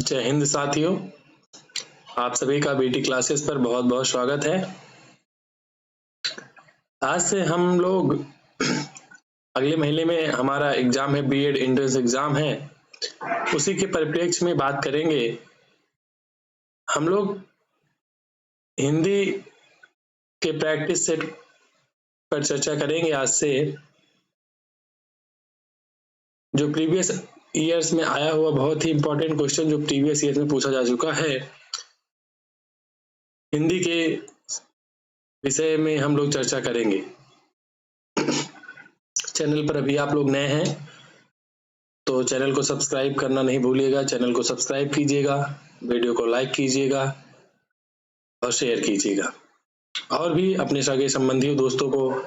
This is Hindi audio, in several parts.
जय हिंद साथियों, आप सभी का बीटी क्लासेस पर बहुत बहुत स्वागत है। आज से हम लोग अगले महीने में हमारा एग्जाम है, बीएड एंट्रेंस एग्जाम है, उसी के परिप्रेक्ष्य में बात करेंगे। हम लोग हिंदी के प्रैक्टिस सेट पर चर्चा करेंगे। आज से जो प्रीवियस ईयर्स में आया हुआ बहुत ही इंपॉर्टेंट क्वेश्चन जो प्रीवियस ईयर में पूछा जा चुका है, हिंदी के विषय में हम लोग चर्चा करेंगे। चैनल पर अभी आप लोग नए हैं तो चैनल को सब्सक्राइब करना नहीं भूलिएगा। चैनल को सब्सक्राइब कीजिएगा, वीडियो को लाइक कीजिएगा और शेयर कीजिएगा। और भी अपने सगे संबंधियों दोस्तों को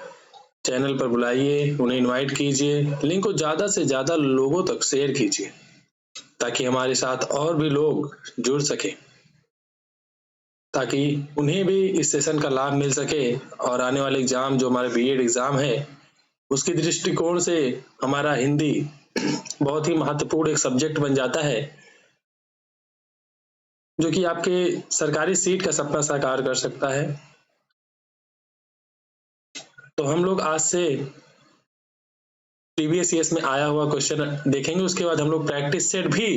चैनल पर बुलाइए, उन्हें इनवाइट कीजिए, लिंक को ज्यादा से ज्यादा लोगों तक शेयर कीजिए ताकि हमारे साथ और भी लोग जुड़ सके, ताकि उन्हें भी इस सेशन का लाभ मिल सके और आने वाले एग्जाम जो हमारे बीएड एग्जाम है उसके दृष्टिकोण से हमारा हिंदी बहुत ही महत्वपूर्ण एक सब्जेक्ट बन जाता है जो कि आपके सरकारी सीट का सपना साकार कर सकता है। तो हम लोग आज से प्रीवियस ईयर्स में आया हुआ क्वेश्चन देखेंगे, उसके बाद हम लोग प्रैक्टिस सेट भी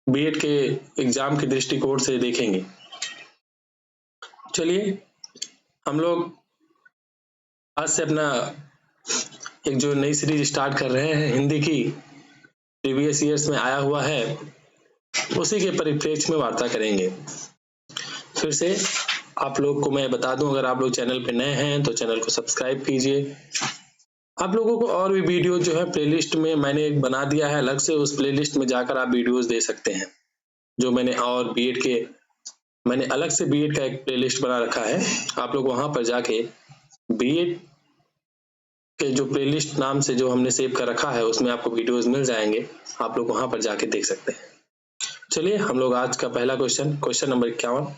बीएड के एग्जाम के दृष्टिकोण से देखेंगे। चलिए हम लोग आज से अपना एक जो नई सीरीज स्टार्ट कर रहे हैं हिंदी की, प्रीवियस ईयर्स में आया हुआ है, उसी के परिप्रेक्ष्य में वार्ता करेंगे। फिर से आप लोग को मैं बता दूं, अगर आप लोग चैनल पे नए हैं तो चैनल को सब्सक्राइब कीजिए। आप लोगों को और भी वीडियो जो है प्लेलिस्ट में मैंने एक बना दिया है अलग से, उस प्लेलिस्ट में जाकर आप वीडियोस दे सकते हैं जो मैंने, और बीएड के मैंने अलग से बीएड का एक प्लेलिस्ट बना रखा है। आप लोग वहां पर जाके बीएड के जो प्लेलिस्ट नाम से जो हमने सेव कर रखा है उसमें आपको वीडियोस मिल जाएंगे, आप लोग वहां पर जाके देख सकते हैं। चलिए हम लोग आज का पहला क्वेश्चन नंबर 51,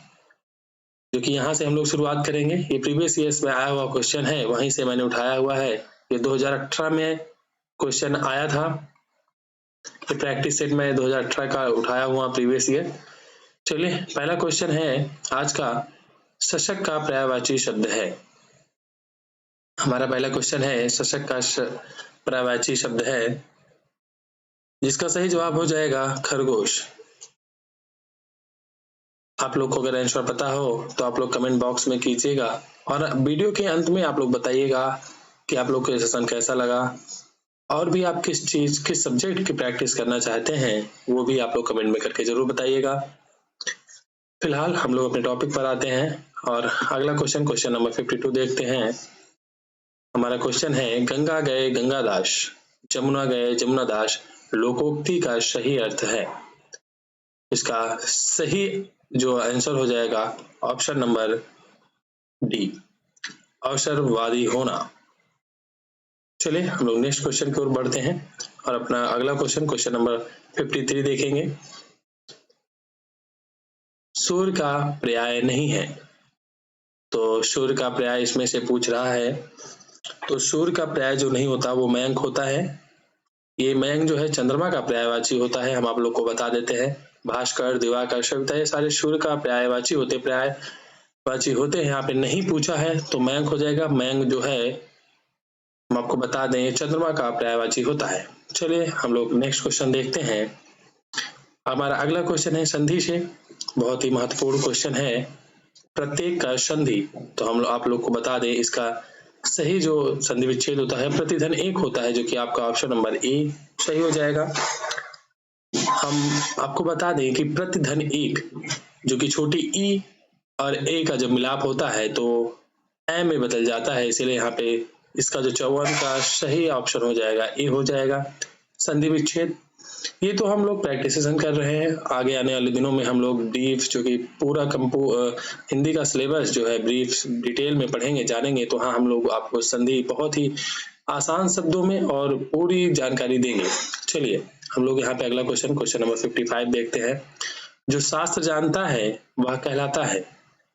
जो कि यहाँ से हम लोग शुरुआत करेंगे। ये प्रीवियस ईयर्स में आया हुआ क्वेश्चन है, वहीं से मैंने उठाया हुआ है। ये 2018 में क्वेश्चन आया था, ये प्रैक्टिस सेट में 2018 का उठाया हुआ प्रीवियस ईयर। चलिए पहला क्वेश्चन है आज का, शशक का पर्यायवाची शब्द है। हमारा पहला क्वेश्चन है शशक का पर्यायवाची शब्द है, जिसका सही जवाब हो जाएगा खरगोश। आप लोग को अगर आंसर पता हो तो आप लोग कमेंट बॉक्स में कीजिएगा और वीडियो के अंत में आप लोग बताइएगा कि आप लोग को सेशन कैसा लगा, और भी आप किस सब्जेक्ट की प्रैक्टिस करना चाहते हैं वो भी आप लोग कमेंट में करके जरूर बताइएगा। फिलहाल हम लोग अपने टॉपिक पर आते हैं और अगला क्वेश्चन नंबर 52 देखते हैं। हमारा क्वेश्चन है, गंगा गए गंगादास, जमुना गए जमुनादास लोकोक्ति का सही अर्थ है। इसका सही जो आंसर हो जाएगा ऑप्शन नंबर डी, अवसरवादी होना। चलिए हम लोग नेक्स्ट क्वेश्चन की ओर बढ़ते हैं और अपना अगला क्वेश्चन नंबर 53 देखेंगे। सूर्य का पर्याय नहीं है, तो सूर्य का पर्याय इसमें से पूछ रहा है, तो सूर्य का पर्याय जो नहीं होता वो मयंक होता है। ये मयंक जो है चंद्रमा का पर्यायवाची होता है, हम आप लोग को बता देते हैं। भास्कर, दिवाकर, सविता ये सारे सूर्य का पर्यायवाची होते हैं। यहाँ पे नहीं पूछा है तो मयंक हो जाएगा। मयंक जो है हम आपको बता दें चंद्रमा का पर्यायवाची होता है। चलिए हम लोग नेक्स्ट क्वेश्चन देखते हैं। हमारा अगला क्वेश्चन है संधि से, बहुत ही महत्वपूर्ण क्वेश्चन है, प्रत्येक का संधि। तो हम आप लोग को बता दें इसका सही जो संधि विच्छेद होता है प्रतिधन एक होता है, जो कि आपका ऑप्शन नंबर ए सही हो जाएगा। हम आपको बता दें कि प्रतिधन एक जो कि छोटी ई और ए का जब मिलाप होता है तो ए में बदल जाता है, इसीलिए यहाँ पे इसका जो 54 का सही ऑप्शन हो जाएगा ए हो जाएगा संधि विच्छेद। ये तो हम लोग प्रैक्टिसेशन कर रहे हैं, आगे आने वाले दिनों में हम लोग ब्रीफ जो कि पूरा हिंदी का सिलेबस जो है ब्रीफ डिटेल में पढ़ेंगे जानेंगे, तो हाँ हम लोग आपको संधि बहुत ही आसान शब्दों में और पूरी जानकारी देंगे। चलिए हम लोग यहाँ पे अगला क्वेश्चन नंबर 55 देखते हैं। जो शास्त्र जानता है वह कहलाता है।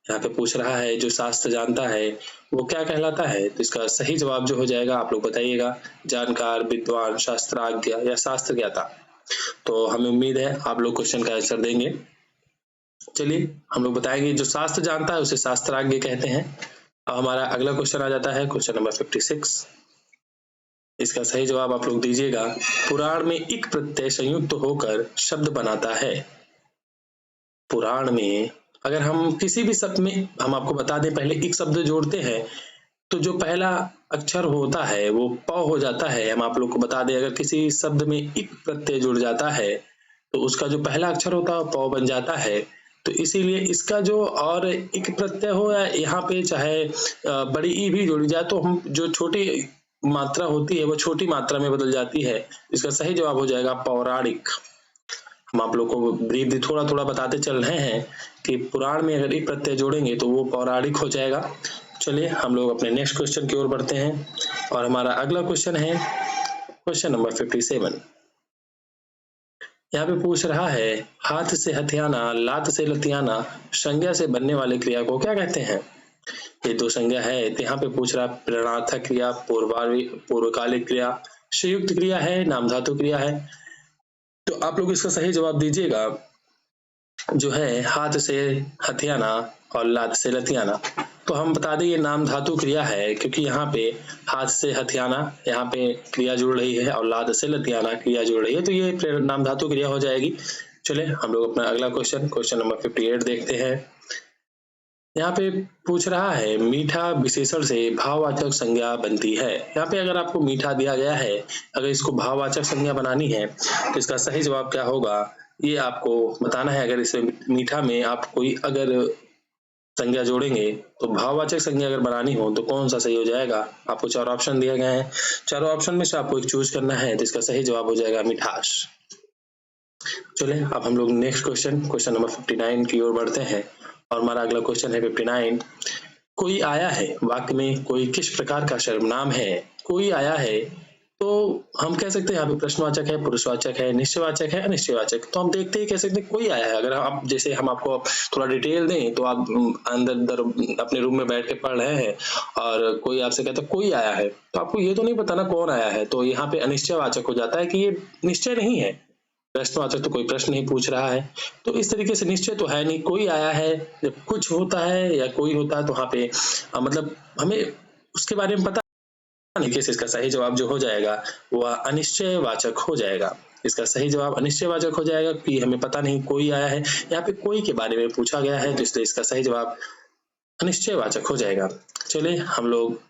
यहाँ पे पूछ रहा है जो शास्त्र जानता है वो क्या कहलाता है, तो इसका सही जवाब जो हो जाएगा आप लोग बताइएगा, जानकार, विद्वान, शास्त्राज्ञ या शास्त्र ज्ञाता। तो हमें उम्मीद है आप लोग क्वेश्चन का आंसर देंगे। चलिए हम लोग बताएंगे, जो शास्त्र जानता है उसे शास्त्राज्ञ कहते हैं। अब हमारा अगला क्वेश्चन आ जाता है क्वेश्चन नंबर 56। इसका सही जवाब आप लोग दीजिएगा। पुराण में इक प्रत्यय संयुक्त होकर शब्द बनाता है। पुराण में अगर हम किसी भी शब्द में, हम आपको बता दें, पहले इक शब्द जोड़ते हैं तो जो पहला अक्षर होता है वो प हो जाता है। हम आप लोग को बता दें, अगर किसी शब्द में इक प्रत्यय जुड़ जाता है तो उसका जो पहला अक्षर होता है प बन जाता है। तो इसीलिए इसका जो और इक प्रत्यय हो या यहाँ पे चाहे बड़ी ई भी जोड़ी जाए तो हम जो छोटी मात्रा होती है वो छोटी मात्रा में बदल जाती है। इसका सही जवाब हो जाएगा पौराणिक। हम आप लोग को ब्रीफ थोड़ा थोड़ा बताते चल रहे हैं कि पुराण में अगर इक प्रत्यय जोड़ेंगे तो वो पौराणिक हो जाएगा। चलिए हम लोग अपने नेक्स्ट क्वेश्चन की ओर बढ़ते हैं और हमारा अगला क्वेश्चन है क्वेश्चन नंबर 57। यहाँ पे पूछ रहा है, हाथ से हथियाना, लात से लतियाना संज्ञा से बनने वाले क्रिया को क्या कहते हैं? ये दो संज्ञा है। तो यहाँ पे पूछ रहा प्रणर्थक क्रिया, पूर्वकालिक क्रिया, संयुक्त क्रिया है, नाम धातु क्रिया है। तो आप लोग इसका सही जवाब दीजिएगा। जो है हाथ से हथियाना और लात से लतियाना, तो हम बता दें ये नाम धातु क्रिया है, क्योंकि यहाँ पे हाथ से हथियाना यहाँ पे क्रिया जुड़ रही है और लात से लतियाना क्रिया जुड़ रही है, तो ये नाम धातु क्रिया हो जाएगी। चले हम लोग अपना अगला क्वेश्चन नंबर 58 देखते हैं। यहाँ पे पूछ रहा है, मीठा विशेषण से भाववाचक संज्ञा बनती है। यहाँ पे अगर आपको मीठा दिया गया है, अगर इसको भाववाचक संज्ञा बनानी है तो इसका सही जवाब क्या होगा ये आपको बताना है। अगर इसे मीठा में आप कोई अगर संज्ञा जोड़ेंगे तो भाववाचक संज्ञा अगर बनानी हो तो कौन सा सही हो जाएगा। आपको 4 ऑप्शन दिए गए हैं, चारों ऑप्शन में से आपको एक चूज करना है, तो इसका सही जवाब हो जाएगा मिठास। चले अब हम लोग नेक्स्ट क्वेश्चन नंबर 59 की ओर बढ़ते हैं और हमारा अगला क्वेश्चन है 59। कोई आया है वाक्य में, कोई किस प्रकार का सर्वनाम है? कोई आया है तो हम कह सकते हैं यहाँ पे प्रश्नवाचक है, पुरुषवाचक है, निश्चयवाचक है, अनिश्चयवाचक। तो हम देखते ही कह सकते हैं कोई आया है। अगर आप जैसे हम आपको थोड़ा डिटेल दें तो आप अंदर अपने रूम में बैठ के पढ़ रहे हैं और कोई आपसे कहता है कोई आया है, तो आपको ये तो नहीं पता ना कौन आया है, तो यहाँ पे अनिश्चयवाचक हो जाता है कि ये निश्चय नहीं है। प्रश्नवाचक तो कोई प्रश्न नहीं पूछ रहा है, तो इस तरीके से निश्चय तो है नहीं। कोई आया है, जब कुछ होता है या कोई होता है तो वहां पे मतलब हमें उसके बारे में पता नहीं। इसका सही जवाब जो हो जाएगा वह अनिश्चयवाचक हो जाएगा। इसका सही जवाब अनिश्चयवाचक हो जाएगा कि हमें पता नहीं कोई आया है, यहाँ पे कोई के बारे में पूछा गया है, तो इसलिए इसका सही जवाब अनिश्चयवाचक हो जाएगा। चलिए हम लोग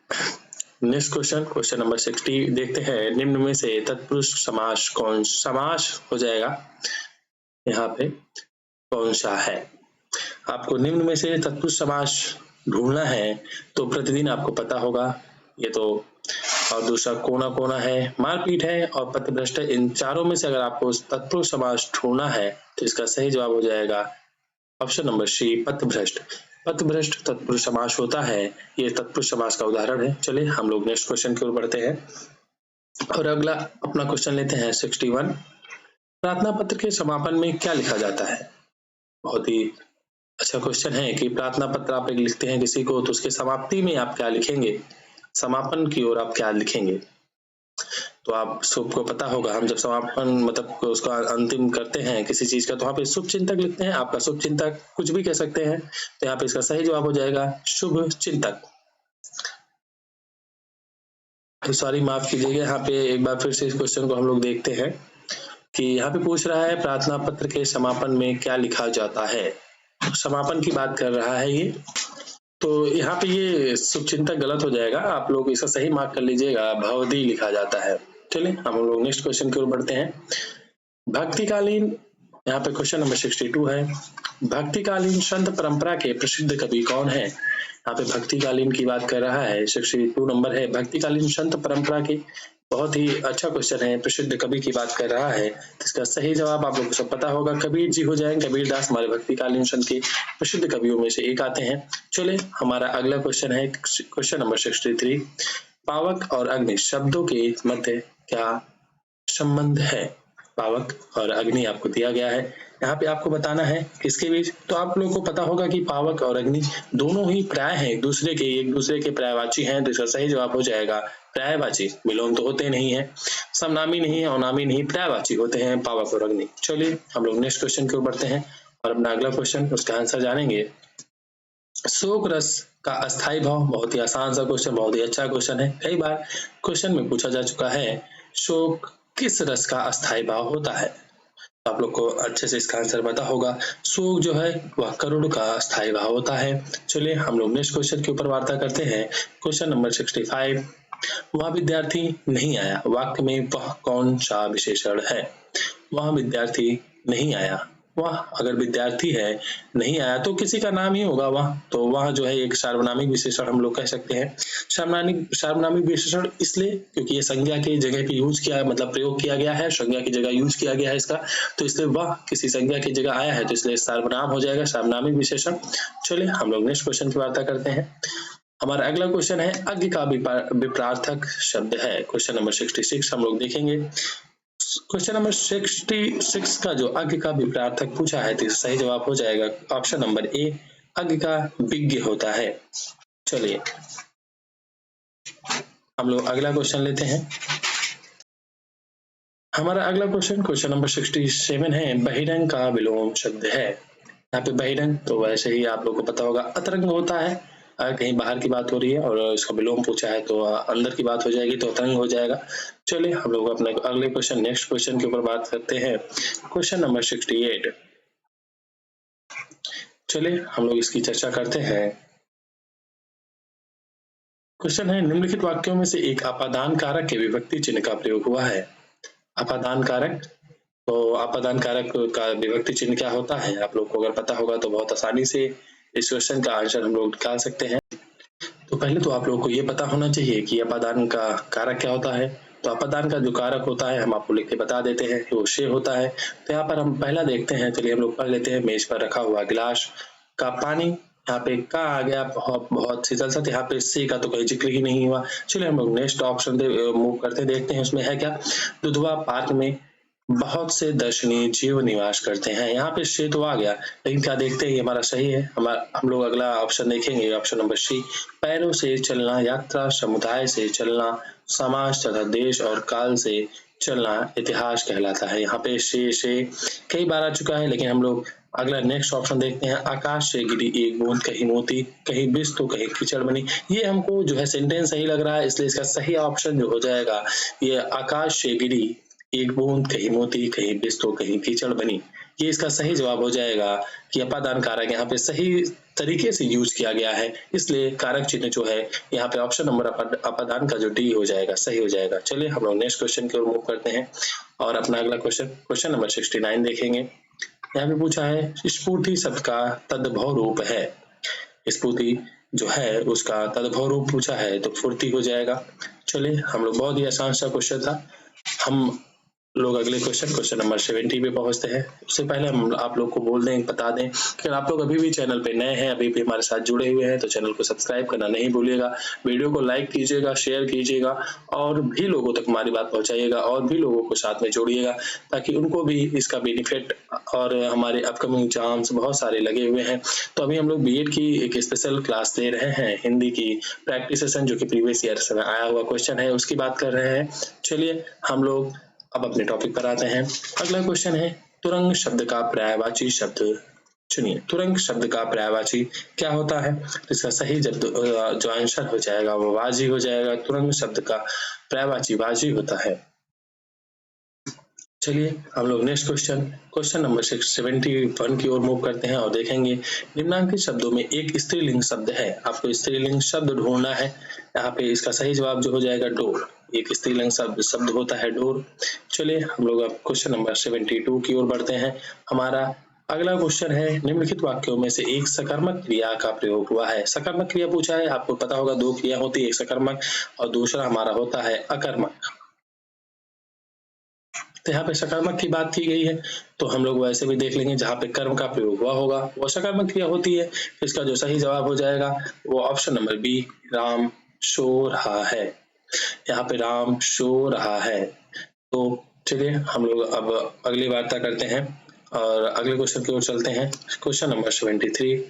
नेक्स्ट क्वेश्चन नंबर 60 देखते हैं। निम्न में से तत्पुरुष समास कौन समास हो जाएगा, यहाँ पे कौन सा है? आपको निम्न में से तत्पुरुष समास ढूंढना है, तो प्रतिदिन आपको पता होगा ये तो, और दूसरा कोना कोना है, मारपीट है और पथभ्रष्ट है। इन चारों में से अगर आपको तत्पुरुष समास ढूंढना है तो इसका सही जवाब हो जाएगा ऑप्शन नंबर सी, पथभ्रष्ट। पथभ्रष्ट तत्पुरुष समास होता है, ये तत्पुरुष समास का उदाहरण है। चलिए हम लोग नेक्स्ट क्वेश्चन की ओर बढ़ते हैं और अगला अपना क्वेश्चन लेते हैं 61। प्रार्थना पत्र के समापन में क्या लिखा जाता है? बहुत ही अच्छा क्वेश्चन है कि प्रार्थना पत्र आप लिखते हैं किसी को तो उसके समाप्ति में आप क्या लिखेंगे, समापन की ओर आप क्या लिखेंगे। तो आप सबको पता होगा, हम जब समापन मतलब उसका अंतिम करते हैं किसी चीज का तो वहाँ पे शुभ चिंतक लिखते हैं। आपका शुभ चिंतक कुछ भी कह सकते हैं, तो यहाँ पे इसका सही जवाब हो जाएगा शुभ चिंतक। सॉरी माफ कीजिएगा, यहाँ पे एक बार फिर से इस क्वेश्चन को हम लोग देखते हैं कि यहाँ पे पूछ रहा है प्रार्थना पत्र के समापन में क्या लिखा जाता है। समापन की बात कर रहा है ये, तो यहाँ पे ये शुभचिंतक गलत हो जाएगा। आप लोग इसका सही मार्क कर लीजिएगा, भवदी लिखा जाता है। चलिए हम लोग नेक्स्ट क्वेश्चन की ओर बढ़ते हैं। भक्तिकालीन, यहाँ पे क्वेश्चन नंबर 62 है। भक्तिकालीन संत परंपरा के प्रसिद्ध कवि कौन है? यहाँ पे भक्तिकालीन की बात कर रहा है, 62 नंबर है। भक्तिकालीन संत परंपरा के, बहुत ही अच्छा क्वेश्चन है, प्रसिद्ध कवि की बात कर रहा है। इसका सही जवाब आप लोगों को सब पता होगा, कबीर जी हो जाएंगे। कबीर दास हमारे भक्तिकालीन संत के प्रसिद्ध कवियों में से एक आते हैं। चले हमारा अगला क्वेश्चन है क्वेश्चन नंबर 63। पावक और अग्नि शब्दों के मध्य क्या संबंध है? पावक और अग्नि आपको दिया गया है, यहाँ पे आपको बताना है किसके बीच। तो आप लोगों को पता होगा कि पावक और अग्नि दोनों ही पर्याय हैं, एक दूसरे के पर्यायवाची हैं। तो इसका सही जवाब हो जाएगा पर्यायवाची। विलोम तो होते नहीं है, समनामी नहीं है, अवनामी नहीं, पर्यायवाची होते हैं पावक और अग्नि। चलिए हम लोग नेक्स्ट क्वेश्चन की ओर बढ़ते हैं और अपना अगला क्वेश्चन, उसका आंसर जानेंगे। शोक रस का अस्थायी भाव, बहुत ही आसान सा क्वेश्चन, बहुत ही अच्छा क्वेश्चन है। कई बार क्वेश्चन में पूछा जा चुका है, शोक किस रस का अस्थायी भाव होता है। आप लोग को अच्छे से इसका आंसर पता होगा। शोक जो है वह करुण का अस्थायी भाव होता है। चलिए हम लोग नेक्स्ट क्वेश्चन के ऊपर वार्ता करते हैं। क्वेश्चन नंबर 65, वह विद्यार्थी नहीं आया, वाक्य में वह कौन सा विशेषण है। वह विद्यार्थी नहीं आया, वह अगर विद्यार्थी है नहीं आया तो किसी का नाम ही होगा वह, तो वह जो है एक सार्वनामिक विशेषण हम लोग कह सकते हैं। सार्वनामिक विशेषण इसलिए क्योंकि ये संज्ञा की जगह पे यूज किया, मतलब प्रयोग किया गया है, संज्ञा की जगह यूज किया गया है इसका, तो इसलिए वह किसी संज्ञा की जगह आया है, तो इसलिए सार्वनाम हो जाएगा, सार्वनामिक विशेषण। चलिए हम लोग नेक्स्ट क्वेश्चन की वार्ता करते हैं। हमारा अगला क्वेश्चन है, अज्ञ का विपरार्थक शब्द है। क्वेश्चन नंबर 66 हम लोग देखेंगे। क्वेश्चन नंबर 66 का जो अज्ञ का विपरार्थक पूछा है, तो सही जवाब हो जाएगा ऑप्शन नंबर ए, अज्ञ का विज्ञ होता है। चलिए हम लोग अगला क्वेश्चन लेते हैं। हमारा अगला क्वेश्चन नंबर 67 है, बहिरंग का विलोम शब्द है। यहाँ पे बहिरंग तो वैसे ही आप लोग को पता होगा अतरंग होता है, अगर कहीं बाहर की बात हो रही है और इसका विलोम पूछा है तो अंदर की बात हो जाएगी, तो अतरंग हो जाएगा। चलिए हम लोग अपने अगले क्वेश्चन, नेक्स्ट क्वेश्चन के ऊपर बात करते हैं। क्वेश्चन नंबर 68, चलिए हम लोग इसकी चर्चा करते हैं। क्वेश्चन है, निम्नलिखित वाक्यों में से एक अपादान कारक के विभक्ति चिन्ह का प्रयोग हुआ है। अपादान कारक, तो अपादान कारक का विभक्ति चिन्ह क्या होता है, आप लोग को अगर पता होगा तो बहुत आसानी से इस क्वेश्चन का आंसर हम लोग निकाल सकते हैं। तो पहले तो आप लोगों को ये पता होना चाहिए कि अपादान का कारक क्या होता है। तो अपादान का जो कारक होता है हम आपको लिख के बता देते हैं कि वो शे होता है। तो यहाँ पर हम पहला देखते हैं, चलिए हम लोग पढ़ लेते हैं। मेज पर रखा हुआ गिलास का पानी, यहाँ पे का आ गया, बहुत शीतल सा, यहाँ पे से का तो कोई जिक्र ही नहीं हुआ। चलिए हम लोग नेक्स्ट ऑप्शन मूव करते देखते हैं उसमें है क्या। दुधवा पार्क में बहुत से दर्शनीय जीव निवास करते हैं, यहाँ पे से तो आ गया, लेकिन क्या देखते हैं हमारा सही है। हम लोग अगला ऑप्शन देखेंगे, ऑप्शन नंबर सी, पैरों से चलना, यात्रा, समुदाय से चलना, समाज तथा देश और काल से चलना इतिहास कहलाता है। यहाँ पे से कई बार आ चुका है, लेकिन हम लोग अगला नेक्स्ट ऑप्शन देखते हैं। आकाश से गिरी एक बूंद, कहीं मोती, कहीं बिस तो कहीं कीचड़ बनी। ये हमको जो है सेंटेंस सही लग रहा है, इसलिए इसका सही ऑप्शन जो हो जाएगा ये आकाश से गिरी एक बूंद, कहीं मोती, कहीं बिस तो कहीं कीचड़ बनी। ये इसका सही जवाब हो जाएगा कि अपादान कारक यहाँ पे सही तरीके से यूज किया गया है, इसलिए कारक चिन्ह जो है यहाँ पे ऑप्शन नंबर अपादान का जो डी हो जाएगा सही हो जाएगा। चलिए हम लोग नेक्स्ट क्वेश्चन की ओर मूव करते हैं और अपना अगला क्वेश्चन नंबर 69 देखेंगे। यहाँ पे पूछा है, स्फूर्ति शब्द का तद्भव रूप है। स्फूर्ति जो है उसका तद्भव रूप पूछा है तो फुर्ती हो जाएगा। चलिए हम लोग, बहुत ही आसान सा क्वेश्चन था। हम लोग अगले क्वेश्चन नंबर 70 पे पहुंचते हैं। उससे पहले हम आप लोग को बोल दें, बता दें कि अगर आप लोग अभी भी चैनल पे नए हैं, अभी भी हमारे साथ जुड़े हुए हैं, तो चैनल को सब्सक्राइब करना नहीं भूलिएगा। वीडियो को लाइक कीजिएगा, शेयर कीजिएगा और भी लोगों तक हमारी बात पहुंचाइएगा और भी लोगों को साथ में जोड़िएगा, ताकि उनको भी इसका बेनिफिट। और हमारे अपकमिंग एग्जाम्स बहुत सारे लगे हुए हैं, तो अभी हम लोग बीएड की एक स्पेशल क्लास दे रहे हैं, हिंदी की प्रैक्टिस सेशन, जो कि प्रीवियस ईयर से आया हुआ क्वेश्चन है, उसकी बात कर रहे हैं। चलिए हम लोग अब अपने टॉपिक पर आते हैं। अगला क्वेश्चन है, तुरंग शब्द का पर्यायवाची शब्द चुनिए। तुरंग शब्द का पर्यायवाची क्या होता है, इसका सही जो आंसर हो जाएगा वो वाजी हो जाएगा। तुरंग शब्द का पर्यायवाची वाजी होता है। चलिए हम लोग नेक्स्ट क्वेश्चन नंबर 71 की ओर मूव करते हैं और देखेंगे, निम्नांकित शब्दों में एक स्त्रीलिंग शब्द है। आपको स्त्रीलिंग शब्द ढूंढना है। यहाँ पे इसका सही जवाब जो हो जाएगा डोर। एक स्त्रीलिंग शब्द होता है डोर। चलिए हम लोग अब क्वेश्चन नंबर 72 की ओर बढ़ते हैं। हमारा अगला क्वेश्चन है, निम्नलिखित वाक्यों में से एक सकर्मक क्रिया का प्रयोग हुआ है। सकर्मक क्रिया पूछा है, आपको पता होगा दो क्रिया होती है, एक सकर्मक और दूसरा हमारा होता है अकर्मक। तो यहाँ पे सकर्मक की बात की गई है, तो हम लोग वैसे भी देख लेंगे, जहाँ पे कर्म का प्रयोग हुआ होगा वो सकर्मक क्रिया होती है। इसका जो सही जवाब हो जाएगा वो ऑप्शन नंबर बी, राम सो रहा है। यहाँ पे राम सो रहा है। तो चलिए हम लोग अब अगली वार्ता करते हैं और अगले क्वेश्चन की ओर चलते हैं। क्वेश्चन नंबर 73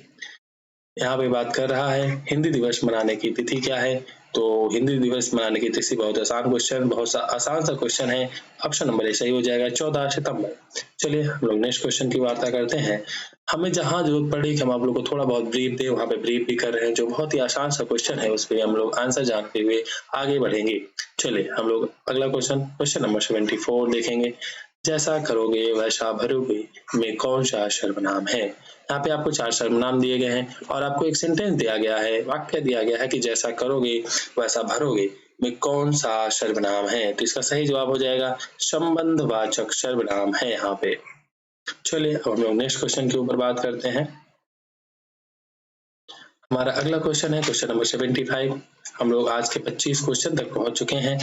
यहाँ पे बात कर रहा है हिंदी दिवस मनाने की तिथि क्या है। तो हिंदी दिवस मनाने की तिथि बहुत आसान क्वेश्चन, बहुत आसान सा क्वेश्चन है। ऑप्शन नंबर ए सही हो जाएगा 14 सितंबर। चलिए हम लोग नेक्स्ट क्वेश्चन की वार्ता करते हैं। हमें जहां जरूरत पड़ी कि हम आप लोग को थोड़ा बहुत ब्रीफ दे, वहां पे ब्रीफ भी कर रहे हैं। जो बहुत ही आसान सा क्वेश्चन है उस पर हम लोग आंसर जानते हुए आगे बढ़ेंगे। चलिए हम लोग अगला क्वेश्चन नंबर 74 देखेंगे। जैसा करोगे वैसा भरोगे में कौन सा सर्वनाम है। यहाँ पे आपको 4 सर्वनाम दिए गए हैं और आपको एक सेंटेंस दिया गया है, वाक्य दिया गया है कि जैसा करोगे वैसा भरोगे में कौन सा सर्वनाम है। तो इसका सही जवाब हो जाएगा संबंधवाचक सर्वनाम है यहाँ पे। चलिए अब हम लोग नेक्स्ट क्वेश्चन के ऊपर बात करते हैं। हमारा अगला क्वेश्चन है क्वेश्चन नंबर 75। हम लोग आज के 25 क्वेश्चन तक पहुंच चुके हैं।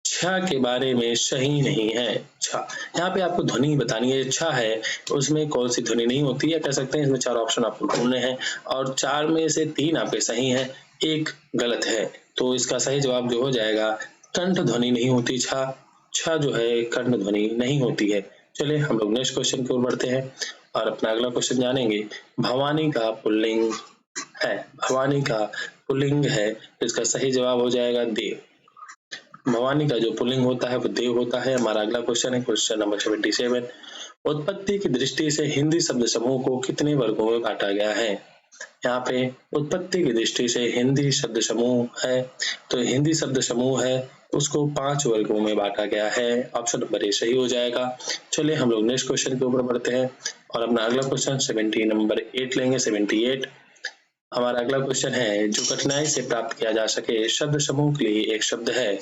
छा के बारे में सही नहीं है। छा, यहाँ पे आपको ध्वनि बतानी है। छा है उसमें कौन सी ध्वनि नहीं होती है, कह सकते हैं इसमें 4 ऑप्शन आपको ढूंढने हैं और 4 में से 3 आपके सही हैं, 1 गलत है। तो इसका सही जवाब जो हो जाएगा कंठ ध्वनि नहीं होती। छा छा जो है कंठ ध्वनि नहीं होती है। चलिए हम लोग नेक्स्ट क्वेश्चन की ओर बढ़ते हैं और अपना अगला क्वेश्चन जानेंगे। भवानी का पुल्लिंग है, भवानी का पुल्लिंग है, इसका सही जवाब हो जाएगा देव। भवानी का जो पुल्लिंग होता है वो देव होता है। हमारा अगला क्वेश्चन है क्वेश्चन नंबर 77। उत्पत्ति की दृष्टि से हिंदी शब्द समूह को कितने वर्गों में बांटा गया है। यहाँ पे उत्पत्ति की दृष्टि से हिंदी शब्द समूह है, तो हिंदी शब्द समूह है उसको 5 वर्गों में बांटा गया है। ऑप्शन नंबर ए सही हो जाएगा। चलिए हम लोग नेक्स्ट क्वेश्चन के ऊपर बढ़ते हैं और अपना अगला क्वेश्चन 70 नंबर 8 लेंगे। 78 हमारा अगला क्वेश्चन है जो कठिनाई से प्राप्त किया जा सके शब्द समूह के लिए एक शब्द है।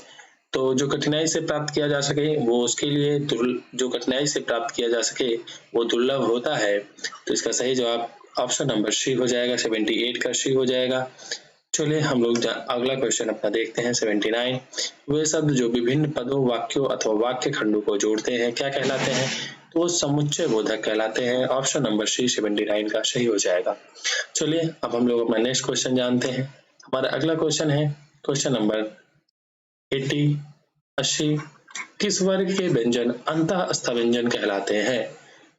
तो जो कठिनाई से प्राप्त किया जा सके वो उसके लिए जो कठिनाई से प्राप्त किया जा सके वो दुर्लभ होता है। तो इसका सही जवाब ऑप्शन नंबर सी हो जाएगा। 78 का सी हो जाएगा। चलिए हम लोग अगला क्वेश्चन अपना देखते हैं। 79 वे शब्द जो विभिन्न पदों, वाक्यों अथवा वाक्य खंडों को जोड़ते हैं क्या कहलाते हैं। तो वो समुच्चय बोधक कहलाते हैं। ऑप्शन नंबर सी 79 का सही हो जाएगा। चलिए अब हम लोग अपना नेक्स्ट क्वेश्चन जानते हैं। हमारा अगला क्वेश्चन है क्वेश्चन नंबर 80 किस वर्ग के व्यंजन अंतःस्थ व्यंजन कहलाते हैं।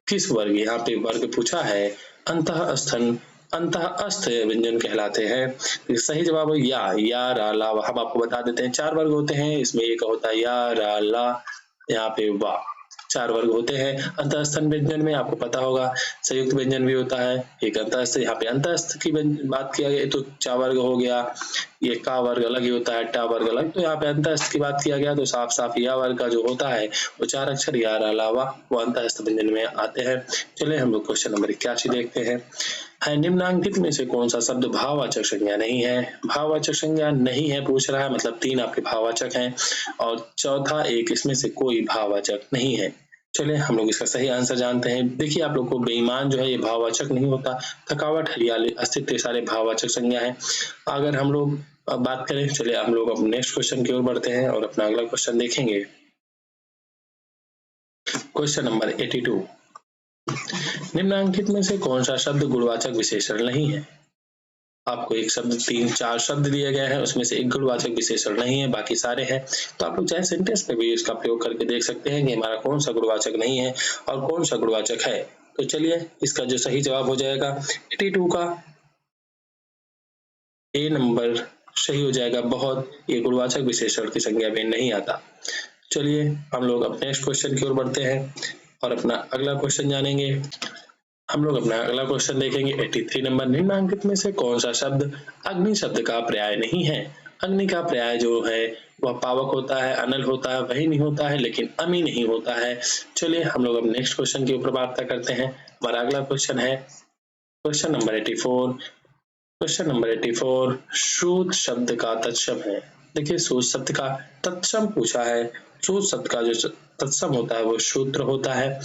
किस वर्ग, यहाँ पे वर्ग पूछा है, अंतःस्थ व्यंजन कहलाते हैं। सही जवाब है या रा ला। हम आपको बता देते हैं 4 वर्ग होते हैं, इसमें एक होता है या रा ला, यहाँ पे वा। 4 वर्ग होते हैं अंतःस्थ व्यंजन में। आपको पता होगा संयुक्त व्यंजन भी होता है एक अंतःस्थ। यहाँ पे अंतःस्थ की बात किया गया तो चा वर्ग हो गया, ये का वर्ग अलग ही होता है, टा वर्ग अलग। तो यहाँ पे अंतःस्थ की बात किया गया तो साफ साफ या वर्ग का जो होता है वो 4 अक्षर या अलावा वो अंतःस्थ व्यंजन में आते हैं। चलिए हम लोग क्वेश्चन नंबर 81 देखते हैं। निम्नांकित में से कौन सा शब्द भाववाचक संज्ञा नहीं है। भाववाचक संज्ञा नहीं है पूछ रहा है, मतलब 3 आपके भाववाचक हैं और चौथा एक इसमें से कोई भाववाचक नहीं है। चलिए हम लोग इसका सही आंसर जानते हैं। देखिए आप लोग को बेईमान जो है ये भाववाचक नहीं होता, थकावट, हरियाली, अस्तित्व सारे भाववाचक संज्ञा है। अगर हम लोग अब बात करें, चलिए हम लोग अब नेक्स्ट क्वेश्चन की ओर बढ़ते हैं और अपना अगला क्वेश्चन देखेंगे। क्वेश्चन नंबर 82 निम्नांकित में से कौन सा शब्द गुणवाचक विशेषण नहीं है। आपको एक शब्द 3-4 शब्द दिए गए हैं, उसमें से एक गुणवाचक विशेषण नहीं है, बाकी सारे हैं। तो आप लोग चाहे सेंटेंस में भी इसका प्रयोग करके देख सकते हैं कि हमारा कौन सा गुणवाचक नहीं है और कौन सा गुणवाचक है। तो चलिए इसका जो सही जवाब हो जाएगा 82 का ए नंबर सही हो जाएगा। बहुत, ये गुणवाचक विशेषण की संज्ञा में नहीं आता। चलिए हम लोग अब नेक्स्ट क्वेश्चन की ओर बढ़ते हैं और अपना अगला क्वेश्चन जानेंगे। हम लोग अपना अगला क्वेश्चन देखेंगे 83 नंबर। निम्नांकित में से कौन सा शब्द अग्नि शब्द का पर्याय नहीं है। अग्नि का पर्याय जो है वह पावक होता है, अनल होता है, वही नहीं होता है, लेकिन अमी नहीं होता है। चलिए हम लोग अब नेक्स्ट क्वेश्चन के ऊपर वार्ता करते हैं। हमारा अगला क्वेश्चन है क्वेश्चन नंबर 84। क्वेश्चन नंबर 84 सूत शब्द का तत्सम है। देखिए सूत शब्द का तत्सम पूछा है। सूत शब्द का जो तत्सम होता है वो सूत्र होता है।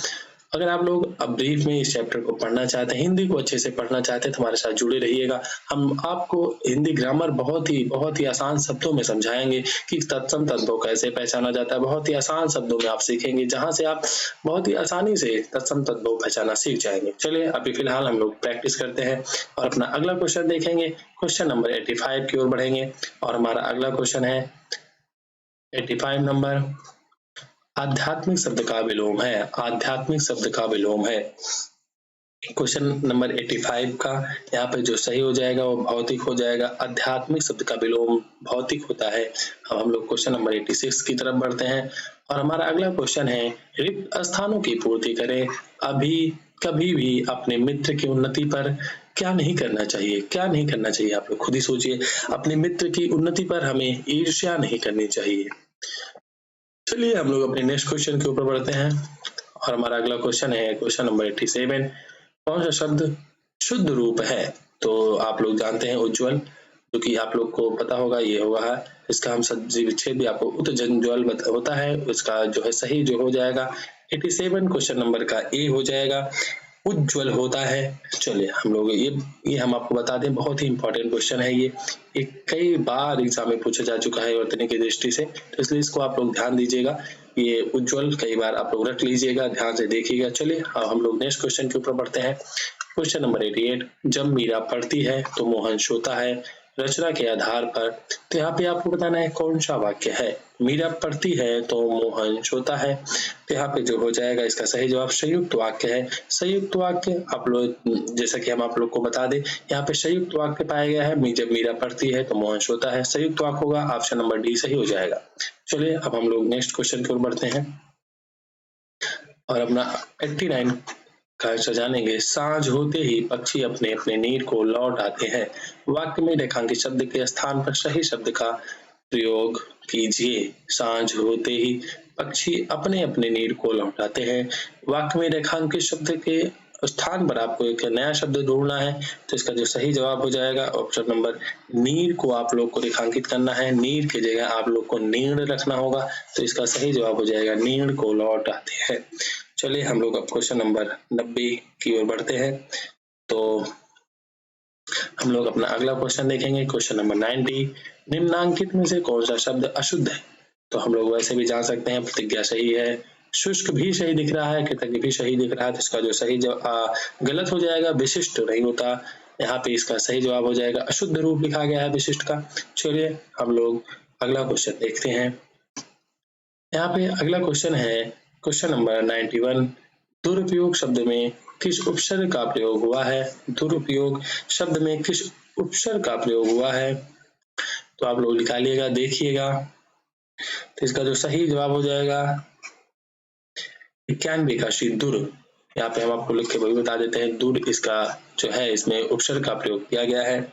अगर आप लोग अब ब्रीफ में इस चैप्टर को पढ़ना चाहते हैं, हिंदी को अच्छे से पढ़ना चाहते हैं तो हमारे साथ जुड़े रहिएगा। हम आपको हिंदी ग्रामर बहुत ही आसान शब्दों में समझाएंगे कि तत्सम तत्व कैसे पहचाना जाता है। बहुत ही आसान शब्दों में आप सीखेंगे, जहां से आप बहुत ही आसानी से तत्सम तत्व पहचाना सीख जाएंगे। चलिए अभी फिलहाल हम लोग प्रैक्टिस करते हैं और अपना अगला क्वेश्चन देखेंगे। क्वेश्चन नंबर 85 की ओर बढ़ेंगे और हमारा अगला क्वेश्चन है 85 नंबर। आध्यात्मिक शब्द का विलोम है, आध्यात्मिक शब्द का विलोम है। क्वेश्चन नंबर 85 का यहाँ पे जो सही हो जाएगा वो भौतिक हो जाएगा। आध्यात्मिक शब्द का विलोम भौतिक होता है। अब हम लोग क्वेश्चन नंबर 86 की तरफ बढ़ते हैं और हमारा अगला क्वेश्चन है, रिक्त स्थानों की पूर्ति करें। अभी कभी भी अपने मित्र की उन्नति पर क्या नहीं करना चाहिए, क्या नहीं करना चाहिए? आप लोग खुद ही सोचिए। अपने मित्र की उन्नति पर हमें ईर्ष्या नहीं करनी चाहिए। चलिए हम लोग अपने नेक्स्ट क्वेश्चन के ऊपर बढ़ते हैं और हमारा अगला क्वेश्चन है क्वेश्चन नंबर 87। कौन सा शब्द शुद्ध रूप है? तो आप लोग जानते हैं उज्ज्वल, जो कि आप लोग को पता होगा, ये होगा इसका हम सब्जी विच्छेद भी आपको उत्जज्वल होता है। इसका जो है सही जो हो जाएगा 87 क्वेश्चन नंबर का ए हो जाएगा, उज्ज्वल होता है। चलिए हम लोग ये हम आपको बता दें, बहुत ही इंपॉर्टेंट क्वेश्चन है ये कई बार एग्जाम में पूछा जा चुका है वर्तनी की दृष्टि से, तो इसलिए इसको आप लोग ध्यान दीजिएगा। ये उज्ज्वल कई बार आप लोग रख लीजिएगा, ध्यान से देखिएगा। चलिए अब हम लोग नेक्स्ट क्वेश्चन के ऊपर बढ़ते हैं। क्वेश्चन नंबर 88, जब मीरा पढ़ती है तो मोहन सोता है, रचना के आधार पर। तो यहाँ पे आपको बताना है कौन सा वाक्य है। मीरा पढ़ती है तो मोहन सोता है, तो यहाँ पे जो हो जाएगा इसका सही जवाब संयुक्त वाक्य है। संयुक्त वाक्य आप लोग, जैसा कि हम आप लोग को बता दें, यहाँ पे संयुक्त वाक्य पाया गया है, जब मीरा पढ़ती है तो मोहन सोता है, संयुक्त वाक्य होगा, ऑप्शन नंबर डी सही हो जाएगा। चलिए अब हम लोग नेक्स्ट क्वेश्चन की ओर बढ़ते हैं और अपना 89 का आंसर जानेंगे। सांझ होते ही पक्षी अपने अपने नीर को लौट आते हैं। वाक्य में रेखांकित शब्द के स्थान पर सही शब्द का प्रयोग कीजिए। सांझ होते ही पक्षी अपने अपने नीर को लौटाते हैं। वाक्य में रेखांकित शब्द के स्थान पर आपको एक नया शब्द ढूंढना है, तो इसका जो सही जवाब हो जाएगा ऑप्शन नंबर नीर को आप लोग को रेखांकित करना है। नीर की जगह आप लोग को नीड़ रखना होगा, तो इसका सही जवाब हो जाएगा नीड़ को लौट आते हैं। चलिए हम लोग अब क्वेश्चन नंबर 90 की ओर बढ़ते हैं। तो हम लोग अपना अगला क्वेश्चन देखेंगे, क्वेश्चन नंबर 90। निम्नांकित में से कौन सा शब्द अशुद्ध है? तो हम लोग वैसे भी जान सकते हैं, प्रतिज्ञा सही है, शुष्क भी सही दिख रहा है, कृतज्ञ भी सही दिख रहा है, तो इसका जो सही गलत हो जाएगा, विशिष्ट नहीं होता। यहाँ पे इसका सही जवाब हो जाएगा अशुद्ध रूप लिखा गया है विशिष्ट का। चलिए हम लोग अगला क्वेश्चन देखते हैं। यहाँ पे अगला क्वेश्चन है क्वेश्चन नंबर 91। दुरुपयोग शब्द में किस उपसर्ग का प्रयोग हुआ है? दुरुपयोग शब्द में किस उपसर्ग का प्रयोग हुआ है? तो आप लोग निकालिएगा, देखिएगा, तो इसका जो सही जवाब हो जाएगा 91 का सी दुर। यहाँ पे हम आपको लिख के वही बता देते हैं, दुर इसका जो है इसमें उपसर्ग का प्रयोग किया गया है।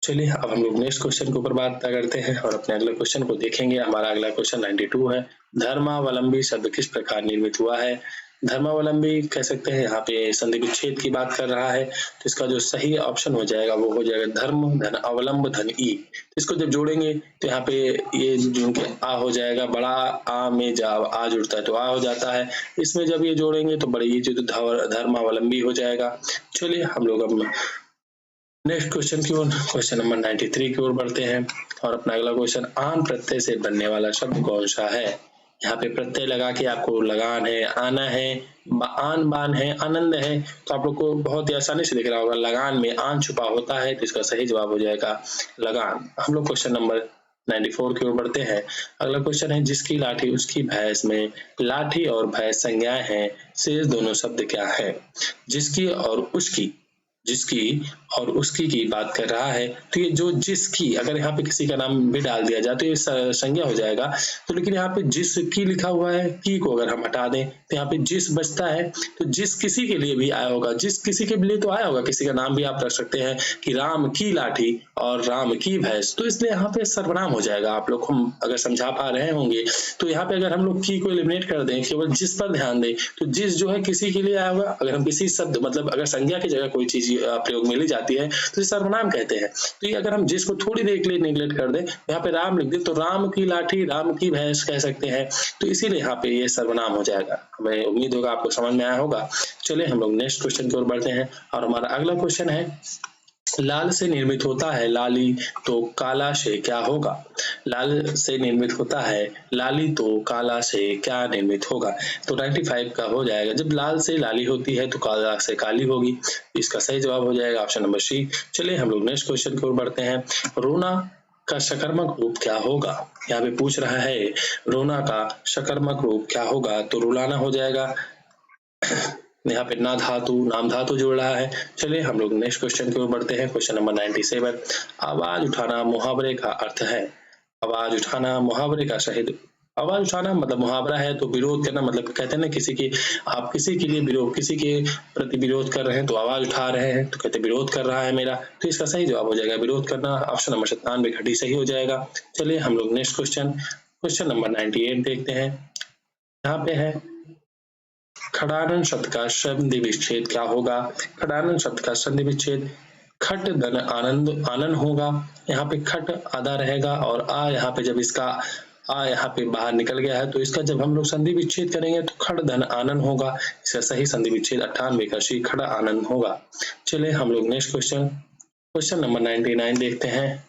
चलिए अब हम लोग नेक्स्ट क्वेश्चन के ऊपर बात करते हैं और अपने अगले क्वेश्चन को देखेंगे। हमारा अगला क्वेश्चन 92 है। धर्मावलंबी शब्द किस प्रकार निर्मित हुआ है? धर्मावलंबी कह सकते हैं, यहाँ पे संधि विच्छेद की बात कर रहा है, तो इसका जो सही ऑप्शन हो जाएगा वो हो जाएगा धर्म धन अवलंब धन ई। तो इसको जब जोड़ेंगे तो यहाँ पे ये जिनके आ हो जाएगा, बड़ा आ में जब आ जुड़ता है तो आ हो जाता है, इसमें जब ये जोड़ेंगे तो बड़ी ये जो धर्मावलंबी हो जाएगा। चलिए हम लोग अब नेक्स्ट क्वेश्चन की ओर, क्वेश्चन नंबर 93 की ओर बढ़ते हैं और अपना अगला क्वेश्चन, आन प्रत्यय से बनने वाला शब्द कौन सा है? यहाँ पे प्रत्यय लगा के आपको लगान है, आना है, आन बान है, आनंद है, तो आप लोग को बहुत ही आसानी से दिख रहा होगा लगान में आन छुपा होता है, तो इसका सही जवाब हो जाएगा लगान। हम लोग क्वेश्चन नंबर 94 की ओर बढ़ते हैं। अगला क्वेश्चन है, जिसकी लाठी उसकी भैंस में लाठी और भैंस संज्ञाएं हैं, शेष दोनों शब्द क्या है? जिसकी और उसकी, जिसकी और उसकी की बात कर रहा है, तो ये जो जिसकी, अगर यहाँ पे किसी का नाम भी डाल दिया जाए तो ये संज्ञा हो जाएगा। तो लेकिन यहाँ पे जिसकी लिखा हुआ है, की को अगर हम हटा दें तो यहाँ पे जिस बचता है, तो जिस किसी के लिए भी आया होगा, जिस किसी के लिए तो आया होगा, किसी का नाम भी आप रख सकते हैं कि राम की लाठी और राम की भैंस, तो इसलिए यहाँ पे सर्वनाम हो जाएगा। आप लोग हम अगर समझा पा रहे होंगे, तो यहाँ पे अगर हम लोग की को एलिमिनेट कर दें, केवल जिस पर ध्यान दें, तो जिस जो है किसी के लिए आया होगा, अगर हम किसी शब्द मतलब अगर संज्ञा की जगह कोई चीज प्रयोग में ली जाती है तो सर्वनाम कहते हैं। तो ये अगर हम जिसको थोड़ी देर के लिए निगलेक्ट कर दें, यहाँ पे राम लिख दे तो राम की लाठी राम की भैंस कह सकते हैं, तो इसीलिए यहाँ पे ये सर्वनाम हो जाएगा। हमें उम्मीद होगा आपको समझ में आया होगा। चलिए हम लोग नेक्स्ट क्वेश्चन की ओर बढ़ते हैं और हमारा अगला क्वेश्चन है, लाल से निर्मित होता है लाली, तो काला से क्या होगा? लाल से निर्मित होता है लाली, तो काला से क्या निर्मित होगा? तो 95 का हो जाएगा, जब लाल से लाली होती है तो काला से काली होगी, इसका सही जवाब हो जाएगा ऑप्शन नंबर सी। चलिए हम लोग नेक्स्ट क्वेश्चन की ओर बढ़ते हैं। रोना का सकर्मक रूप क्या होगा? यहाँ पे पूछ रहा है रोना का सकर्मक रूप क्या होगा, तो रुलाना हो जाएगा। यहाँ पे ना धातु नाम धातु जुड़ रहा है। चलिए हम लोग नेक्स्ट क्वेश्चन की ओर बढ़ते हैं। क्वेश्चन नंबर 97, आवाज उठाना मुहावरे का अर्थ है। आवाज उठाना मुहावरे का सही, आवाज उठाना मतलब मुहावरा है, तो विरोध करना मतलब कहते हैं ना किसी की, आप किसी के लिए विरोध, किसी के प्रति विरोध कर रहे हैं तो आवाज उठा रहे हैं, तो कहते हैं विरोध कर रहा है मेरा, तो इसका सही जवाब हो जाएगा विरोध करना। ऑप्शन नंबर 97 घड़ी सही हो जाएगा। चलिए हम लोग नेक्स्ट क्वेश्चन नंबर 98 देखते हैं। यहाँ पे है खड़ानन शब्द का संधि विच्छेद क्या होगा? खड़ानन शब्द का संधि विच्छेद खट धन आनंद आनंद होगा। यहाँ पे खट आधा रहेगा और आ यहाँ पे जब इसका आ यहाँ पे बाहर निकल गया है, तो इसका जब हम लोग संधि विच्छेद करेंगे तो खड़ धन आनंद होगा। इसका सही संधि विच्छेद 98 का शी खड़ा आनंद होगा। चलिए हम लोग नेक्स्ट क्वेश्चन नंबर 99 देखते हैं।